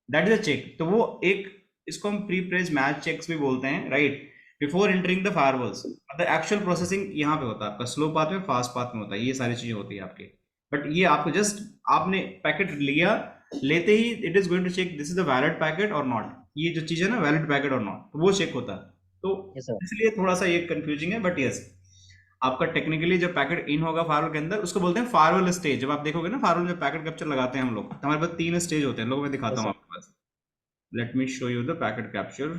दैट इज अ चेक। तो वो एक, इसको हम प्री प्रेज मैच चेक्स भी बोलते हैं, right, before entering the firewalls. मतलब एक्चुअल प्रोसेसिंग यहाँ पे होता है आपका, स्लो पाथ में, फास्ट पाथ में होता है, ये सारी चीजें होती है आपकी। बट ये आपको जस्ट, आपने पैकेट लिया, लेते ही it is going to check this is the valid packet और नॉट, ये जो चीज है ना वैलिड पैकेट और नॉट, तो वो चेक होता है। तो
Yes, sir.
इसलिए थोड़ा सा ये कंफ्यूजिंग है, बट यस आपका टेक्निकली जब पैकेट इन होगा फायरवॉल के अंदर, उसको बोलते हैं फायरवॉल स्टेज। जब आप देखोगे ना फायरवॉल में पैकेट कैप्चर लगाते हैं हम लोग, तो हमारे पास 3 स्टेज होते हैं, लोगों में दिखाता
Yes,
हूँ
sir.
आपके पास। Let me show you the packet capture.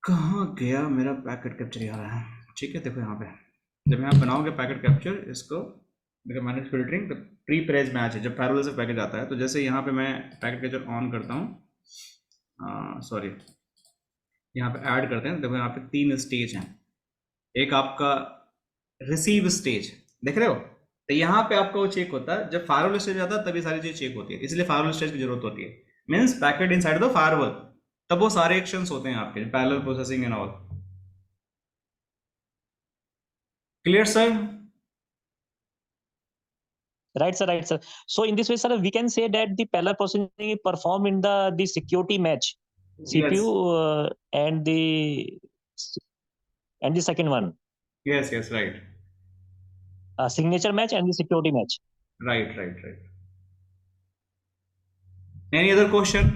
कहाँ गया मेरा पैकेट कैप्चर यार है, ठीक है देखो यहाँ पे, जब यहाँ बनाओगे पैकेट कैप्चर, इसको देखो मैनेज फिल्टरिंग, तो प्री प्रेज मैच है, जब फायरवॉल से पैकेट आता है, तो जैसे यहाँ पे मैं पैकेट कैप्चर ऑन करता हूँ, सॉरी यहाँ पे ऐड करते हैं, देखो यहाँ पे 3 स्टेज हैं। एक आपका रिसीव स्टेज, देख रहे हो, तो यहाँ पे आपका वो चेक होता है, जब फायरवॉल स्टेज आता है तभी सारी चीज चेक होती है, इसलिए फायरवॉल स्टेज की जरूरत होती है। Means packet inside the firewall, तब वो सारे एक्शंस होते हैं आपके, parallel processing and all. Clear sir?
Right, sir. Right, sir. So in this way, sir, we can say that the parallel processing is performed in the security match, CPU and the second one,
Yes, right.
signature match and the security match.
Right. Any other question?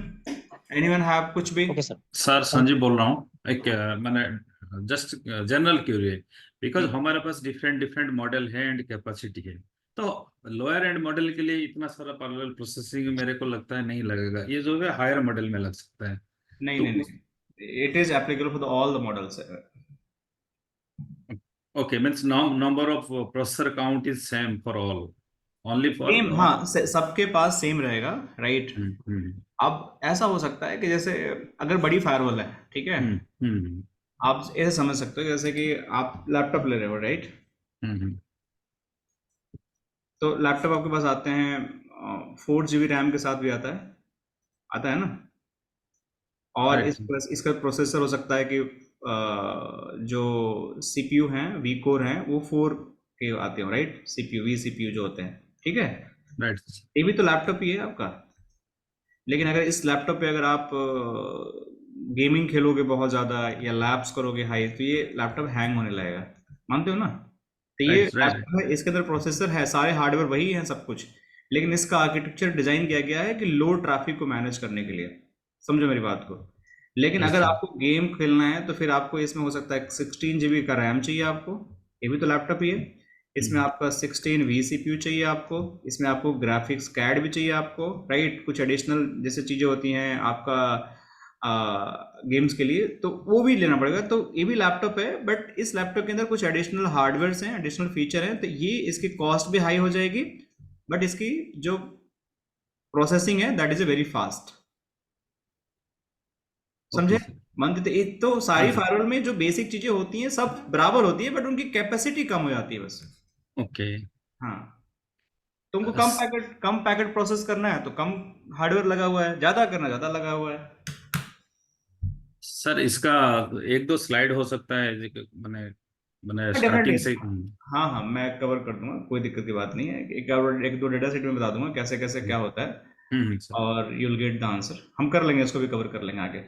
Anyone have कुछ भी?
Okay, sir.
सर संजीव बोल रहा हूँ, एक मैंने जस्ट जनरल क्यूरी है, बिकॉज हमारे पास डिफरेंट मॉडल है एंड कैपेसिटी है, तो लोअर एंड मॉडल के लिए इतना सारा पैरेलल प्रोसेसिंग मेरे को लगता है नहीं लगेगा, ये जो है हायर मॉडल में लग सकता है।
नहीं, it is applicable for all the models.
Okay, means number of processor count is same for all, only for
same, हाँ सबके पास सेम रहेगा, राइट। अब ऐसा हो सकता है कि जैसे अगर बड़ी फायरवॉल है, ठीक है, आप ऐसे समझ सकते हो जैसे कि आप लैपटॉप ले रहे हो, राइट, तो लैपटॉप आपके पास आते हैं 4 GB रैम के साथ भी आता है ना, और इसका प्रोसेसर हो सकता है कि जो CPU हैं, वी कोर हैं, वो 4 के आते हो, राइट, वी CPU जो होते हैं, ठीक है,
राइट।
ये भी तो लैपटॉप ही है आपका। लेकिन अगर इस लैपटॉप पे अगर आप गेमिंग खेलोगे बहुत ज़्यादा या लैब्स करोगे हाई, तो ये लैपटॉप हैंग होने लगेगा, मानते हो ना। तो ये लैपटॉप है, इसके अंदर प्रोसेसर है, सारे हार्डवेयर वही है, सब कुछ, लेकिन इसका आर्किटेक्चर डिजाइन किया गया है कि लो ट्रैफिक को मैनेज करने के लिए, समझो मेरी बात को। लेकिन अगर आपको गेम खेलना है तो फिर आपको इसमें हो सकता है 16 GB का रैम चाहिए आपको, ये भी तो लैपटॉप ही है, इसमें आपका 16 vCPU चाहिए आपको, इसमें आपको ग्राफिक्स कार्ड भी चाहिए आपको, राइट, कुछ एडिशनल जैसे चीज़ें होती हैं आपका गेम्स के लिए, तो वो भी लेना पड़ेगा। तो ये भी लैपटॉप है, बट इस लैपटॉप के अंदर कुछ एडिशनल हार्डवेयर हैं, एडिशनल फीचर हैं, तो ये इसकी कॉस्ट भी हाई हो जाएगी, बट इसकी जो प्रोसेसिंग है that is a very fast, समझे। मानते तो सारी फायरवॉल में जो बेसिक चीजें होती हैं सब बराबर होती है, बट उनकी कैपेसिटी कम हो जाती है बस।
ओके,
हाँ, तुमको कम पैकेट प्रोसेस करना है तो कम हार्डवेयर लगा हुआ है, ज्यादा करना ज्यादा लगा हुआ है।
सर इसका 1-2 स्लाइड हो सकता है, मैंने स्टार्टिंग से।
हाँ मैं कवर कर दूंगा, कोई दिक्कत की बात नहीं है, एक दो डेटा सेट में बता दूंगा कैसे कैसे क्या होता है, और you will get the answer. हम कर लेंगे, इसको भी कवर कर लेंगे आगे।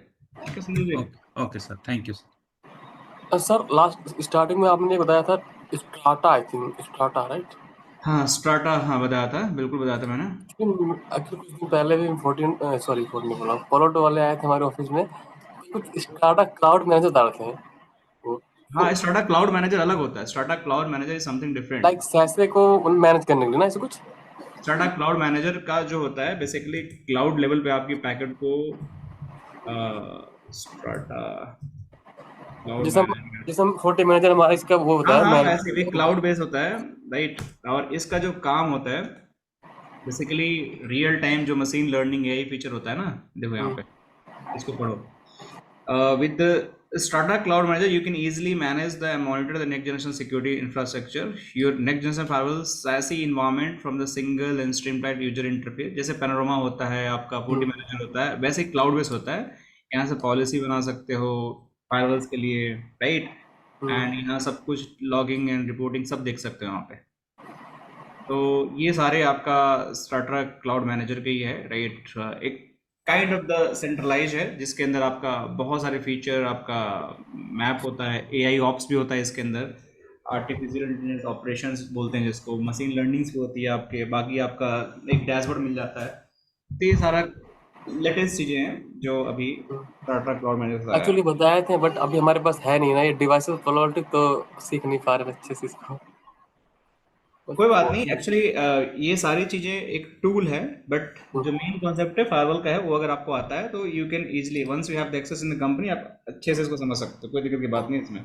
Okay sir, thank you
sir. Last starting में आपने बताया था strata, I think strata, right?
हाँ स्ट्राटा, हाँ बताया था, बिल्कुल बताया था मैंने।
एक्चुअली कुछ दिन पहले भी 14 बोला, पॉलो वाले आए थे हमारे ऑफिस में, कुछ स्ट्राटा क्लाउड मैनेजर डालते हैं,
हाँ, स्ट्राटा क्लाउड मैनेजर अलग होता है। Strata cloud manager is something different.
Like SASE को मैनेज करने के लिए ना ऐसे कुछ।
स्ट्राटा क्लाउड मैनेजर का जो होता है बेसिकली क्लाउड लेवल पे आपकी पैकेट को स्ट्राटा क्लाउड
जैसे हम
मैनेजर,
जैसे हम 40 मैनेजर हमारा इसका वो होता
हाँ
है
हाँ, वैसे भी
मैनेज।
क्लाउड बेस होता है, राइट। और इसका जो काम होता है बेसिकली रियल टाइम जो मशीन लर्निंग एआई फीचर होता है ना, देखो यहाँ पे इसको पढ़ो। With the Strata Cloud Manager, you can easily manage the and monitor the next generation security infrastructure. Your next generation firewall SASE environment from the single and streamlined user interface. जैसे Panorama होता है आपका, Forti Manager होता है, वैसे क्लाउड बेस होता है। यहाँ से पॉलिसी बना सकते हो फायरवॉल्स के लिए, राइट। एंड यहाँ सब कुछ लॉगिंग एंड रिपोर्टिंग सब देख सकते हो यहाँ पे। तो ये सारे आपका स्ट्राटा क्लाउड मैनेजर के ही है, राइट। एक काइंड ऑफ द सेंट्रलाइज है जिसके अंदर आपका बहुत सारे फीचर, आपका मैप होता है, एआई ऑप्स भी होता है इसके अंदर, आर्टिफिशियल इंटेलिजेंस ऑपरेशंस बोलते हैं जिसको, मशीन लर्निंग्स भी होती है आपके, बाकी आपका एक डैशबोर्ड मिल जाता है। तो ये सारा लेटेस्ट चीज़ें हैं जो अभी स्ट्राटा क्लाउड मैनेजर से आया है।
एक्चुअली बताए थे बट अभी हमारे पास है नहीं ना ये डिवाइसेस पॉलिटिक, तो सीख नहीं पा रहे अच्छे से इसको।
कोई बात नहीं, एक्चुअली ये सारी चीजें एक टूल है, बट जो मेन कॉन्सेप्ट है फायरवॉल का है वो अगर आपको आता है तो you can easily, once you have the access in the company, आप अच्छे से इसको समझ सकते हो, कोई दिक्कत की बात नहीं इसमें।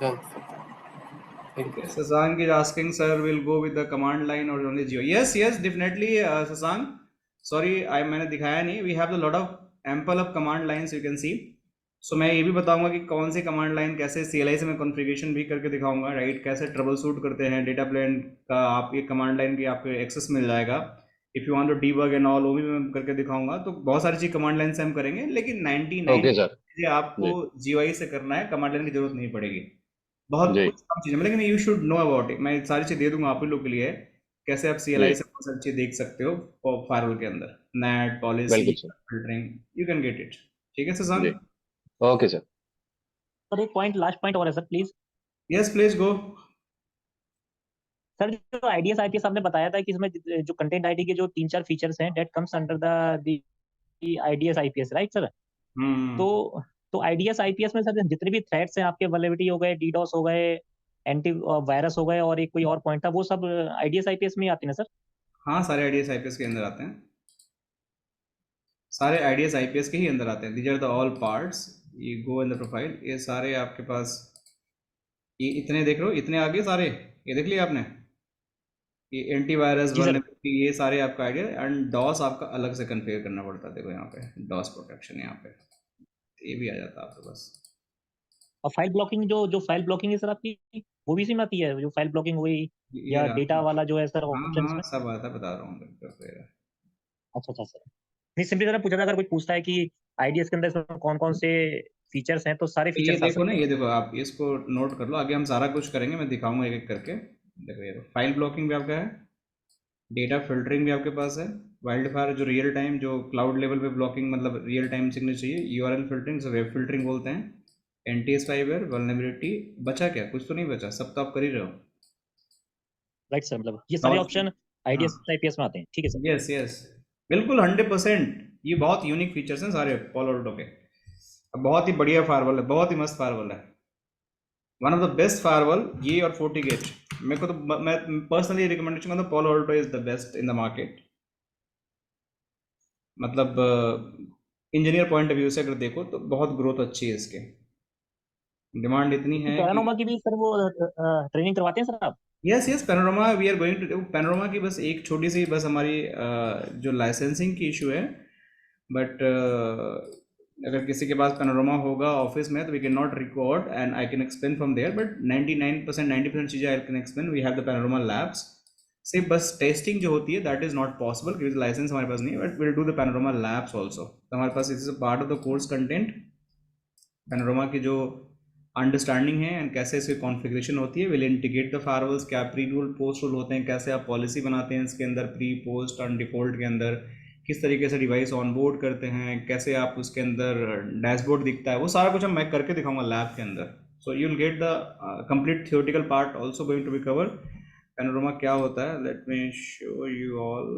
Thank you.
Sasank is asking, sir, will go with the command line or only Geo? Yes, yes, definitely, Sasank. Sorry, मैंने दिखाया नहीं। We have a lot of ample of command lines you can see. So मैं ये भी बताऊंगा कि कौन सी कमांड लाइन कैसे CLI से मैं कॉन्फ़िगरेशन भी करके दिखाऊंगा, राइट। कैसे ट्रबल शूट करते हैं डेटा प्लेन का, आप ये कमांड लाइन की आपको एक्सेस मिल जाएगा। If you want to debug and all, वो भी मैं करके दिखाऊंगा। तो बहुत सारी चीज़ कमांड लाइन से हम करेंगे, लेकिन 99
ओके सर
चीज़ें आपको
जी
GUI से करना है, कमांड लाइन की जरूरत नहीं पड़ेगी। बहुत
जी
कुछ कम चीज़ें, लेकिन you should know about it. मैं सारी चीज़ दे दूंगा आप ही लोग के लिए, कैसे आप CLI
जी
से बहुत सारी चीज़ देख सकते हो फायरवॉल के अंदर, नेट पॉलिसी
बिल्कुल sir
filtering, you can get it. ठीक है
जी
शशांक?
ओके सर
सर एक पॉइंट, लास्ट पॉइंट और है sir please.
Yes please go.
Sir जो आईडीएस आईपीएस आपने बताया था कि इसमें जो कंटेंट आईडी के जो 3-4 फीचर्स हैं that comes under the IDs IPS, right sir? तो आईडीएस आईपीएस में सर जितने भी थ्रेट्स हैं आपके, वल्नरेबिलिटी हो गए, डीडोस हो गए, एंटी वायरस हो गए, और एक कोई और पॉइंट था, वो सब आईडीएस आईपीएस में ही आते हैं ना सर?
हाँ, सारे आईडीएस आईपीएस के अंदर आते हैं, सारे आईडीएस आईपीएस के ही अंदर आते हैं। These are the all parts. ये गो इन द प्रोफाइल, ये सारे आपके पास, ये इतने देख रहे हो, इतने आगे सारे, ये देख लिया आपने, ये एंटीवायरस
जी सर।
वल्नरेबिलिटी, ये सारे आपका आइडिया। एंड डॉस आपका अलग से कन्फिगर करना पड़ता है। देखो यहाँ पे डॉस प्रोटेक्शन, यहाँ पे ये भी आ जाता है आपके पास।
और फाइल ब्लॉकिंग, जो फाइल ब्लॉकिंग है सर आपकी, वो भी इसी में आती है, जो फाइल ब्लॉकिंग हुई
ये
या
रहा।
डेटा वाला जो है सर
हाँ
ऑप्शन
हाँ,
में?
सब आता है, बता रहा हूँ बिल्कुल।
अच्छा सर। नहीं, सिंपली जरा पूछा था, अगर कोई पूछता है कि आईडीएस के अंदर इसमें कौन कौन से फीचर्स हैं, तो सारे
तो ये
फीचर्स आ
देखो ना,
सकते
ये
हैं।
देखो, आप इसको नोट कर लो, आगे हम सारा कुछ करेंगे, मैं दिखाऊंगा एक एक करके। देखो ये फाइल ब्लॉकिंग भी आपका है, डेटा फिल्टरिंग भी आपके पास है, वाइल्ड फायर जो रियल टाइम, जो क्लाउड लेवल पे ब्लॉकिंग, मतलब रियल टाइम सिग्नल चाहिए, URL फिल्टरिंग, जो वेब फिल्टरिंग बोलते हैं, NTS फाइबर, वल्नरेबिलिटी। बचा क्या? कुछ तो नहीं बचा, सब तो आप कर ही रहे हो।
राइट सर, मतलब ये सारे ऑप्शन
हाँ,
आईडीएस आईपीएस में आते हैं, ठीक है सर?
यस यस, बिल्कुल 100%। ये बहुत यूनिक फीचर्स हैं सारे पॉलो ऑल्टो के। बहुत ही बढ़िया फायरवॉल है, बहुत ही मस्त फायरवॉल है, one of the best firewall ये और FortiGate। मेरे को तो, मैं पर्सनली रिकमेंडेशन करता हूँ, Paulo Alto is the best in the market. मतलब इंजीनियर पॉइंट ऑफ व्यू से अगर देखो तो बहुत ग्रोथ अच्छी है इसके, डिमांड इतनी है कि।
पैरानोमा की भी सर वो ट्रेनिंग करवाते हैं सर आप?
Yes yes, Panorama we are going to. Panorama की बस एक छोटी सी बस हमारी जो लाइसेंसिंग की इशू है, बट अगर किसी के पास पैनोरमा होगा ऑफिस में तो we can not record and I can explain from there, but 99% 90% चीज़ें I can explain. We have the Panorama labs. सिर्फ बस टेस्टिंग जो होती है दैट इज़ नॉट पॉसिबल क्योंकि लाइसेंस हमारे पास नहीं है, but will do the Panorama labs also. तो हमारे पास इस part of the course content, Panorama की जो अंडरस्टैंडिंग है एंड कैसे इसकी कॉन्फ़िगरेशन होती है, विल इंटीग्रेट द फायरवॉल्स, क्या प्री रूल पोस्ट रूल होते हैं, कैसे आप पॉलिसी बनाते हैं इसके अंदर, प्री पोस्ट और डिफ़ॉल्ट के अंदर, किस तरीके से डिवाइस ऑनबोर्ड करते हैं, कैसे आप उसके अंदर डैशबोर्ड दिखता है, वो सारा कुछ मैं करके दिखाऊंगा लैब के अंदर। So you will get the complete theoretical part also going to be cover. Panorama क्या होता है, let me show you all.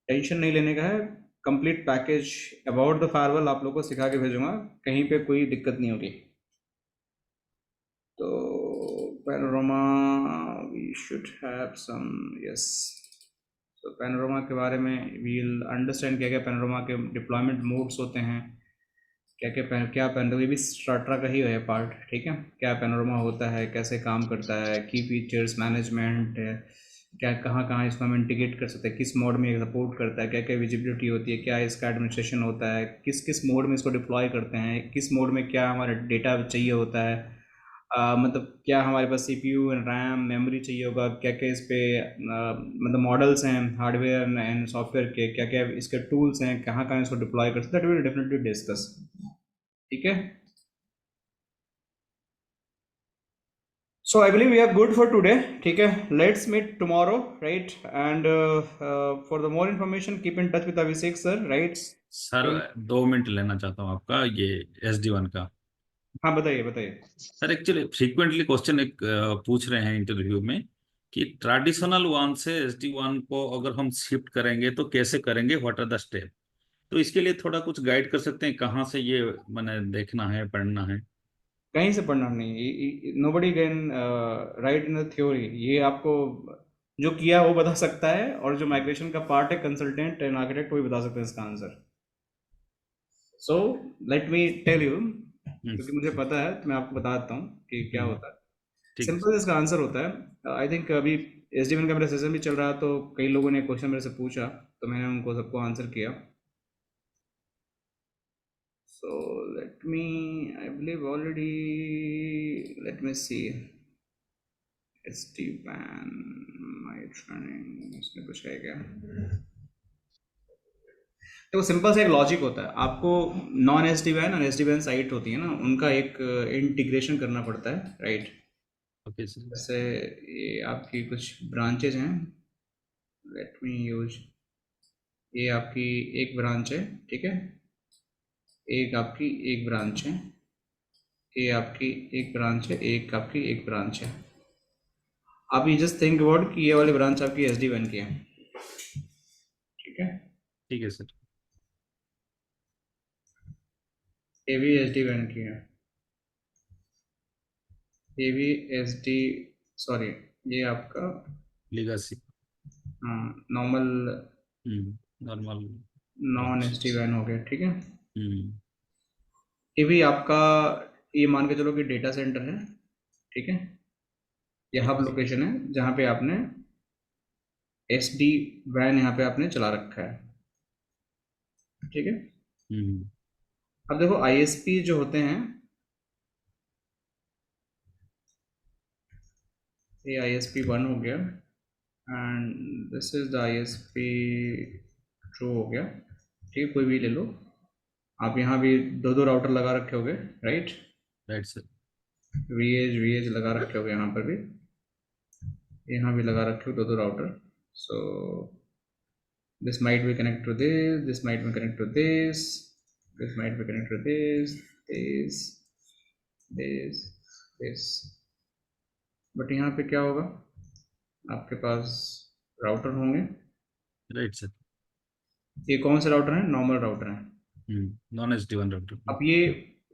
Tension नहीं लेने का है, complete package about the firewall आप लोग को सिखा के भेजूंगा, कहीं पे कोई दिक्कत नहीं होगी। तो Panorama we should have some, yes. तो पैनोरामा के बारे में वील अंडरस्टैंड क्या क्या पैनोरामा के डिप्लॉयमेंट मोड्स होते हैं, क्या पैनोरामा, ये भी स्ट्राटा का ही है पार्ट, ठीक है। क्या पैनोरामा होता है, कैसे काम करता है, की फीचर्स, मैनेजमेंट, क्या कहाँ कहाँ इसको हम इंटीग्रेट कर सकते हैं, किस मोड में सपोर्ट करता है, क्या क्या विजिबिलिटी होती है, क्या इसका एडमिनिस्ट्रेशन होता है, किस किस मोड में इसको डिप्लॉय करते हैं, किस मोड में क्या हमारा डेटा चाहिए होता है, मतलब क्या हमारे पास सीपीयू एंड रैम मेमोरी चाहिए होगा, क्या क्या इस पे मतलब मॉडल्स हैं हार्डवेयर एंड सॉफ्टवेयर के, क्या क्या इसके टूल्स हैं, कहाँ कहाँ इसको डिप्लॉय कर सकते हैं, दैट विल डेफिनेटली डिस्कस, ठीक है। So I believe we are good for today. ठीक है, let's meet tomorrow, right? And for the more information, keep in touch with Abhishek sir, right?
Sir 2 minute लेना चाहता हूँ आपका, ये SD1 का।
हाँ बताइए बताइए।
सर एक्चुअली फ्रीक्वेंटली क्वेश्चन एक पूछ रहे हैं इंटरव्यू में कि ट्रेडिशनल वन से SD1 को अगर हम शिफ्ट करेंगे तो कैसे करेंगे, व्हाट आर द स्टेप। तो इसके लिए थोड़ा कुछ गाइड कर सकते हैं, कहाँ से ये मैंने देखना है, पढ़ना है।
कहीं से पढ़ना नहीं, nobody can write in the theory, ये आपको जो किया वो बता सकता है, और जो माइग्रेशन का पार्ट है कंसल्टेंट एंड आर्किटेक्ट वही बता सकते हैं इसका answer. So let me tell you, क्योंकि मुझे पता है तो मैं आपको बता देता हूँ कि क्या होता है।
ठीक है।
सिंपल इसका आंसर होता है, आई थिंक अभी SD1 का मेरा सेशन भी चल रहा है, तो कई लोगों ने क्वेश्चन मेरे से पूछा, तो मैंने उनको सबको आंसर किया। So let me, I believe already, let me see SD-WAN my training, इसमें कुछ है क्या। तो सिंपल सा एक लॉजिक होता है, आपको नॉन SD-WAN और SD-WAN साइट होती है ना, उनका एक इंटीग्रेशन करना पड़ता है, राइट।
Okay sir.
जैसे ये आपकी कुछ ब्रांचेज हैं, लेट मी यूज, ये आपकी एक ब्रांच है, ठीक है, एक आपकी एक ब्रांच है, ये आपकी एक ब्रांच है, एक आपकी एक ब्रांच है। आप ये जस्ट थिंक अबाउट कि ये वाली ब्रांच आपकी SD-WAN की है, ठीक है।
ठीक है सर।
ये भी SD-WAN की है, ये भी SD, सॉरी ये आपका
legacy.
Normal
normal.
Non SD-WAN हो गया, ठीक है।
हम्म।
ये भी आपका, ये मान के चलो कि डेटा सेंटर है, ठीक है, ये हब लोकेशन है जहाँ पे आपने SD-WAN यहाँ पे आपने चला रखा है, ठीक है। अब देखो ISP जो होते हैं, ये ISP1 हो गया and this is the ISP2 हो गया, ठीक है, कोई भी ले लो आप। यहाँ भी दो दो राउटर लगा रखे होगे, राइट।
Right sir.
VH लगा रखे होगे, यहाँ पर भी, यहाँ भी लगा रखे हो दो दो router. So this might be connected to this might be connected to this might be connected to this, but यहाँ पे क्या होगा, आपके पास राउटर होंगे,
राइट सर।
ये कौन से राउटर हैं, नॉर्मल राउटर हैं।
Non SD1 router.
अब ये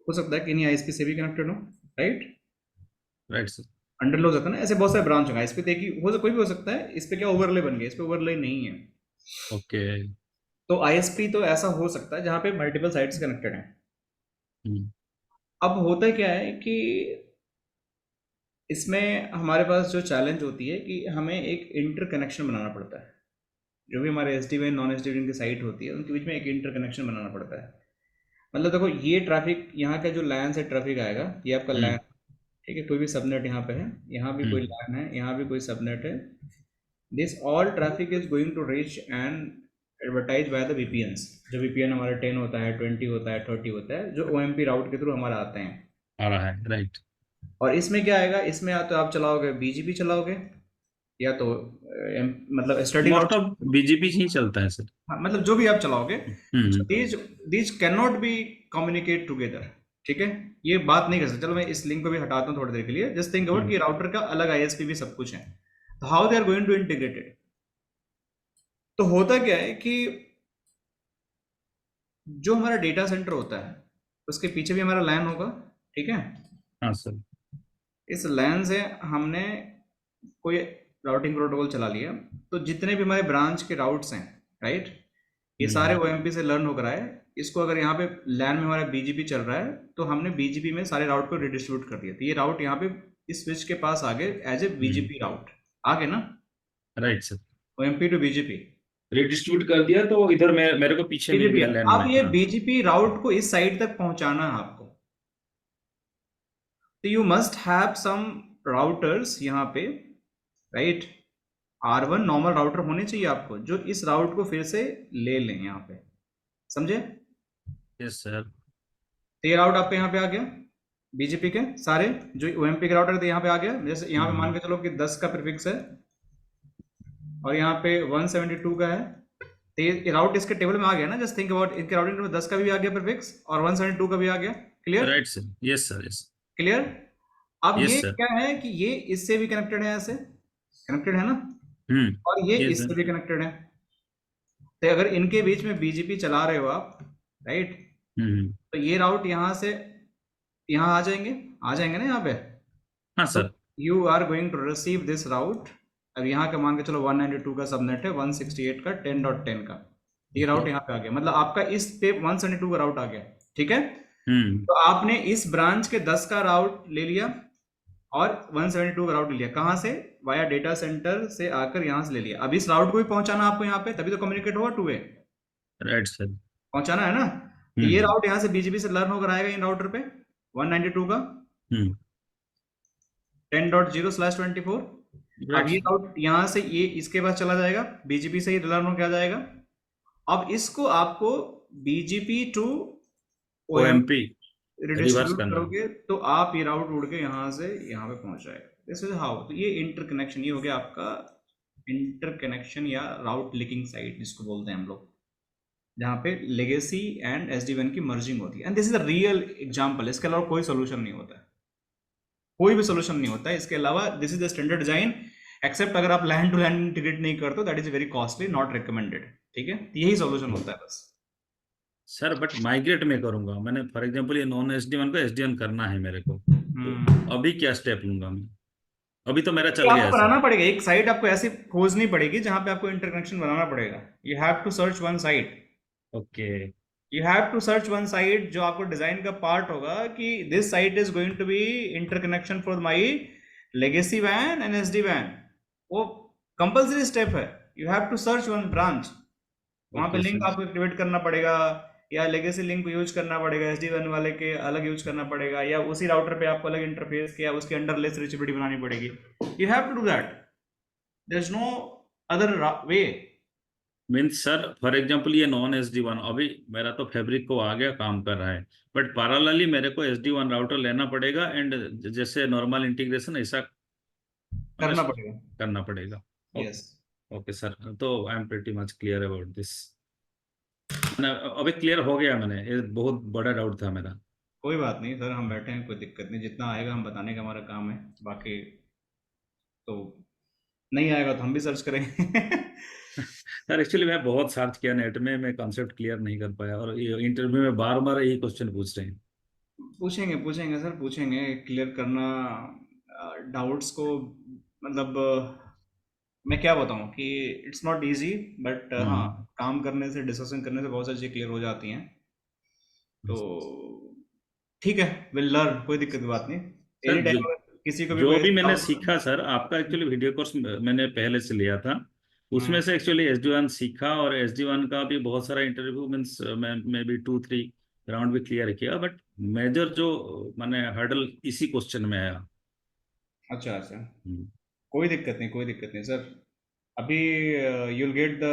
हो सकता है कि इन्हीं ISP से भी कनेक्टेड हो, राइट।
Right sir.
अंडर हो सकता है ना, ऐसे बहुत सारे ब्रांच होंगे ISP, देखिए हो कोई भी हो सकता है। इस पे क्या ओवरले बन गया, इस पे ओवरले नहीं है।
ओके।
तो ISP तो ऐसा हो सकता है जहाँ पे मल्टीपल साइट्स कनेक्टेड हैं। अब होता क्या है कि इसमें हमारे पास जो चैलेंज होती है कि हमें एक इंटर कनेक्शन बनाना पड़ता है। जो भी हमारे SD-WAN नॉन SD-WAN की साइट होती है उनके बीच में एक इंटर कनेक्शन बनाना पड़ता है। मतलब देखो ये ट्रैफिक, यहाँ का जो लैन से ट्रैफिक आएगा, ये आपका लैन, ठीक है, कोई भी सबनेट यहाँ पे है, यहाँ भी कोई लैन है, यहाँ भी कोई सबनेट है। This all traffic is going to reach and advertise by the VPNs। जो VPN हमारा 10 होता है, 20 होता है, 30 होता है, जो OMP राउट के थ्रू हमारा आते हैं,
आ रहा है, राइट।
और इसमें क्या आएगा, इसमें या तो आप चलाओगे BGP चलाओगे, या तो मतलब स्टडी
मोस्ट ऑफ BGP ही चलता है सर।
मतलब जो भी आप चलाओगे, these cannot be communicate together, ठीक है। ये बात नहीं कर सकते। चलो मैं इस लिंक को भी हटाता हूँ थोड़ी देर के लिए, जस्ट थिंक अबाउट कि राउटर का अलग ISP भी सब कुछ है, तो how they are going to integrated. तो होता क्या है कि जो हमारा डेटा सेंटर होता है उसके पीछे भी हमारा लैन होगा, ठीक है।
हाँ सर।
इस LAN से हमने कोई राउटिंग प्रोटोकॉल चला लिया, तो जितने भी हमारे ब्रांच के राउट्स हैं, राइट, ये सारे OMP से लर्न होकर आए। इसको अगर यहाँ पे LAN में हमारा BGP चल रहा है, तो हमने BGP में सारे राउट को रिडिस्ट्रीब्यूट कर दिया, तो ये राउट यहाँ पे इस स्विच के पास आ गए एज ए BGP राउट, आ गए ना,
right sir,
OMP to BGP।
Redistribute कर दिया तो इधर मेरे को पीछे मिल गया लैंड
अब
में।
ये
हाँ।
BGP राउट को इस साइड तक पहुंचाना है आपको, तो you must have some routers यहाँ पे, राइट, R1 नॉर्मल राउटर होने चाहिए आपको, जो इस राउट को फिर से ले लें यहाँ पे, समझे?
Yes sir.
तो ये राउट आपके यहाँ पे आ गया, BGP के सारे जो OMP के राउटर थे यहाँ पे आ गया। जैसे यहाँ पे मान के चलो कि 10 का प्रीफिक्स है और यहाँ पे 172 का है, तो ये राउट इसके टेबल में आ गया ना। जस्ट थिंक अबाउट, इनके राउटिंग में 10 का भी आ गया प्रीफिक्स और 172 का भी आ गया। Clear?
Right sir, yes sir, yes
clear? अब
Yes,
ये
sir.
क्या है कि ये इससे भी कनेक्टेड है, ऐसे कनेक्टेड है ना, और ये
Yes,
इससे
sir.
भी कनेक्टेड है। तो अगर इनके बीच में BGP चला रहे हो आप, राइट, तो ये राउट यहाँ से यहाँ आ जाएंगे ना यहाँ पे।
हाँ sir.
You are going to receive this route. अब यहाँ का मान के चलो 192 का सबनेट है, 168 का 10.10 का, ये राउट यहाँ पे आ गया, मतलब आपका इस पे 172 का राउट आ गया, ठीक है। तो आपने इस ब्रांच के 10 का राउट ले लिया और 172 का राउट ले लिया, कहाँ से? वाया डेटा सेंटर से आकर यहाँ से ले लिया। अब इस राउट को भी पहुंचाना आपको यहाँ पे, तभी तो कम्युनिकेट होगा 2 वे।
राइट सर,
पहुंचाना है ना। तो ये राउट यहाँ से BGP से लर्न होकर आएगा इन राउटर पे 192 का 10.0/24। अब ये राउट यहाँ से ये इसके पास चला जाएगा, BGP से ही लर्न होकर आ जाएगा। अब इसको आपको BGP टू
OMP
रिडिस्ट्रीब्यूट करोगे तो आप ये राउट उड़ के यहाँ से यहाँ पे पहुंच जाएगा। This is how. तो ये इंटरकनेक्शन, ये हो गया आपका इंटरकनेक्शन या राउट लिंकिंग साइट जिसको बोलते हैं हम लोग, जहाँ पे लेगेसी एंड SD-WAN की मर्जिंग होती है। And this is a real example. इसके अलावा कोई सोल्यूशन नहीं होता है, कोई भी सोल्यूशन नहीं होता है इसके अलावा। This is the standard design, except अगर आप LAN टू LAN इंटीग्रेट नहीं करते, that is very costly, not recommended, ठीक है। यही सोल्यूशन होता है बस
सर। बट माइग्रेट में करूंगा मैंने, फॉर एग्जांपल ये नॉन SD-WAN को SD-WAN करना है मेरे को, तो अभी क्या स्टेप लूंगा मैं? अभी तो मेरा चल गया है।
बनाना पड़ेगा एक साइट, आपको ऐसी खोजनी पड़ेगी जहां पे आपको इंटरकनेक्शन बनाना पड़ेगा। You have to search one site.
Okay,
you have to search one site जो आपको डिजाइन का पार्ट होगा कि this site is going to be interconnection for my legacy WAN and SD-WAN। वो कंपल्सरी स्टेप है। You have to search one branch, वहां पे लिंक आपको एक्टिवेट करना पड़ेगा, या लेगेसी लिंक को यूज करना पड़ेगा, SD-WAN वाले के अलग यूज करना पड़ेगा, या उसी राउटर पे आपको अलग इंटरफेस के या उसके अंडर लेस रिचेबिलिटी बनानी पड़ेगी। You have to do that, there is no other way.
Means sir for example ये नॉन SD-WAN अभी मेरा तो फैब्रिक को आ गया, काम कर रहा है, बट पैरेलली मेरे को SD-WAN राउटर लेना पड़ेगा एंड जैसे नॉर्मल इंटीग्रेशन ऐसा करना पड़ेगा।
यस,
ओके सर, तो I am pretty much clear about this. अभी क्लियर हो गया मैंने, ये बहुत बड़ा डाउट था मेरा।
कोई बात नहीं सर, हम बैठे हैं, कोई दिक्कत नहीं, जितना आएगा हम बताने का हमारा काम है, बाकी तो नहीं आएगा तो हम भी सर्च करेंगे।
सर एक्चुअली मैं बहुत सर्च किया नेट में, मैं कॉन्सेप्ट क्लियर नहीं कर पाया, और ये इंटरव्यू में बार बार यही क्वेश्चन पूछ रहे हैं।
पूछेंगे सर, पूछेंगे। क्लियर करना डाउट्स को, मतलब मैं क्या बताऊं कि इट्स नॉट इजी, बट हाँ, काम करने से, डिस्कशन करने से बहुत सारी चीजें क्लियर हो जाती हैं। तो ठीक है, विल लर्न, कोई दिक्कत की बात नहीं। एनी टाइम किसी को भी
जो भी मैंने सीखा सर, आपका एक्चुअली वीडियो कोर्स मैंने पहले से लिया था, उसमें से एक्चुअली SD-WAN सीखा, और SD-WAन का भी बहुत सारा इंटरव्यू मीन्स मैं भी 2-3 राउंड भी क्लियर किया, बट मेजर जो मैंने हर्डल इसी क्वेश्चन में आया।
अच्छा, कोई दिक्कत नहीं सर। अभी you'll get the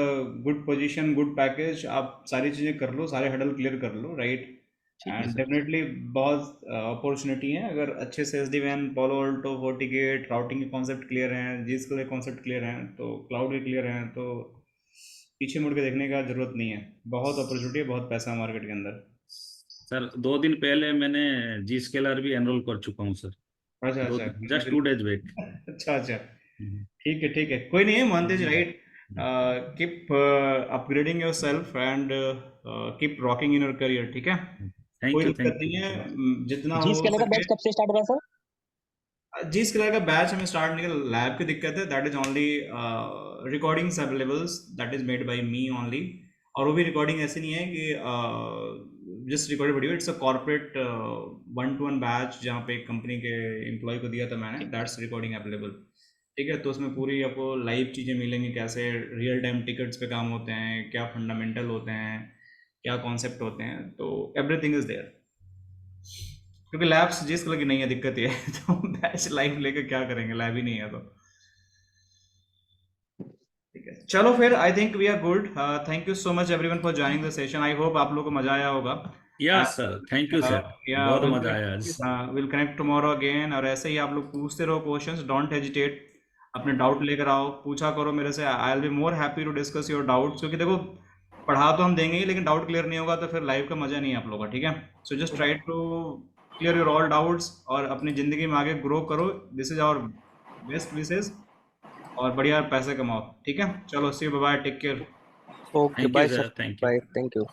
good position, good package. आप सारी चीजें कर लो, सारे हर्डल क्लियर कर लो, राइट, एंड डेफिनेटली बहुत अपॉर्चुनिटी है। अगर अच्छे से SD-WAN, Palo Alto, FortiGate, routing के कॉन्सेप्ट क्लियर हैं, Zscaler के कॉन्सेप्ट क्लियर हैं, तो क्लाउड के क्लियर हैं, तो पीछे मुड़ के देखने का जरूरत नहीं है। बहुत अपॉर्चुनिटी है, बहुत पैसा है मार्केट के अंदर।
सर 2 दिन पहले मैंने Zscaler भी एनरोल कर चुका हूँ सर।
अच्छा,
जस्ट 2 days बैक।
अच्छा, ठीक है, कोई नहीं है, Mohantej, right. Keep upgrading yourself and keep rocking in your career, ठीक है। कोई दिक्कत नहीं है, जितना हो
Zscaler का बैच कब से स्टार्ट हुआ सर?
जिस कलर का बैच हमें स्टार्ट नहीं कर लैब की दिक्कत है, that is only recordings availables, that is made by me only. और वो भी रिकॉर्डिंग ऐसी नहीं है कि just recorded video, it's a corporate 1-to-1 batch जहाँ पे एक कंपनी के एम्प्लॉय को दिया था मैंने, दैट्स रिकॉर्डिंग अवेलेबल। ठीक है, तो उसमें पूरी आपको लाइव चीज़ें मिलेंगी, कैसे रियल टाइम टिकट्स पे काम होते हैं, क्या फंडामेंटल होते हैं, क्या कॉन्सेप्ट होते हैं, तो एवरीथिंग इज देयर। क्योंकि लैब्स जिस कलर की नहीं है, दिक्कत ये है तो बैच लाइव लेके क्या करेंगे, लैब ही नहीं है तो। ठीक है, चलो फिर I think we are good. Thank you so much everyone for joining the session. I hope आप लोगों को मजा आया होगा।
Yes sir, thank you sir,
या
बहुत मजा आया आज।
Will connect tomorrow again. और ऐसे ही आप लोग पूछते रहो क्वेश्चंस, डोंट हेजिटेट, अपने डाउट लेकर आओ, पूछा करो मेरे से। I will be more happy to discuss your doubts, क्योंकि देखो पढ़ा तो हम देंगे ही, लेकिन डाउट क्लियर नहीं होगा तो फिर लाइव का मजा नहीं है आप लोगों का। ठीक है, so just try to clear your all doubts और अपनी जिंदगी में आगे ग्रो करो। This is our best wishes, और बढ़िया पैसे कमाओ। ठीक है, चलो see you, bye bye, take care.
Okay,
thank
bye
you
sir.
Sir, thank you.
Bye. Thank you.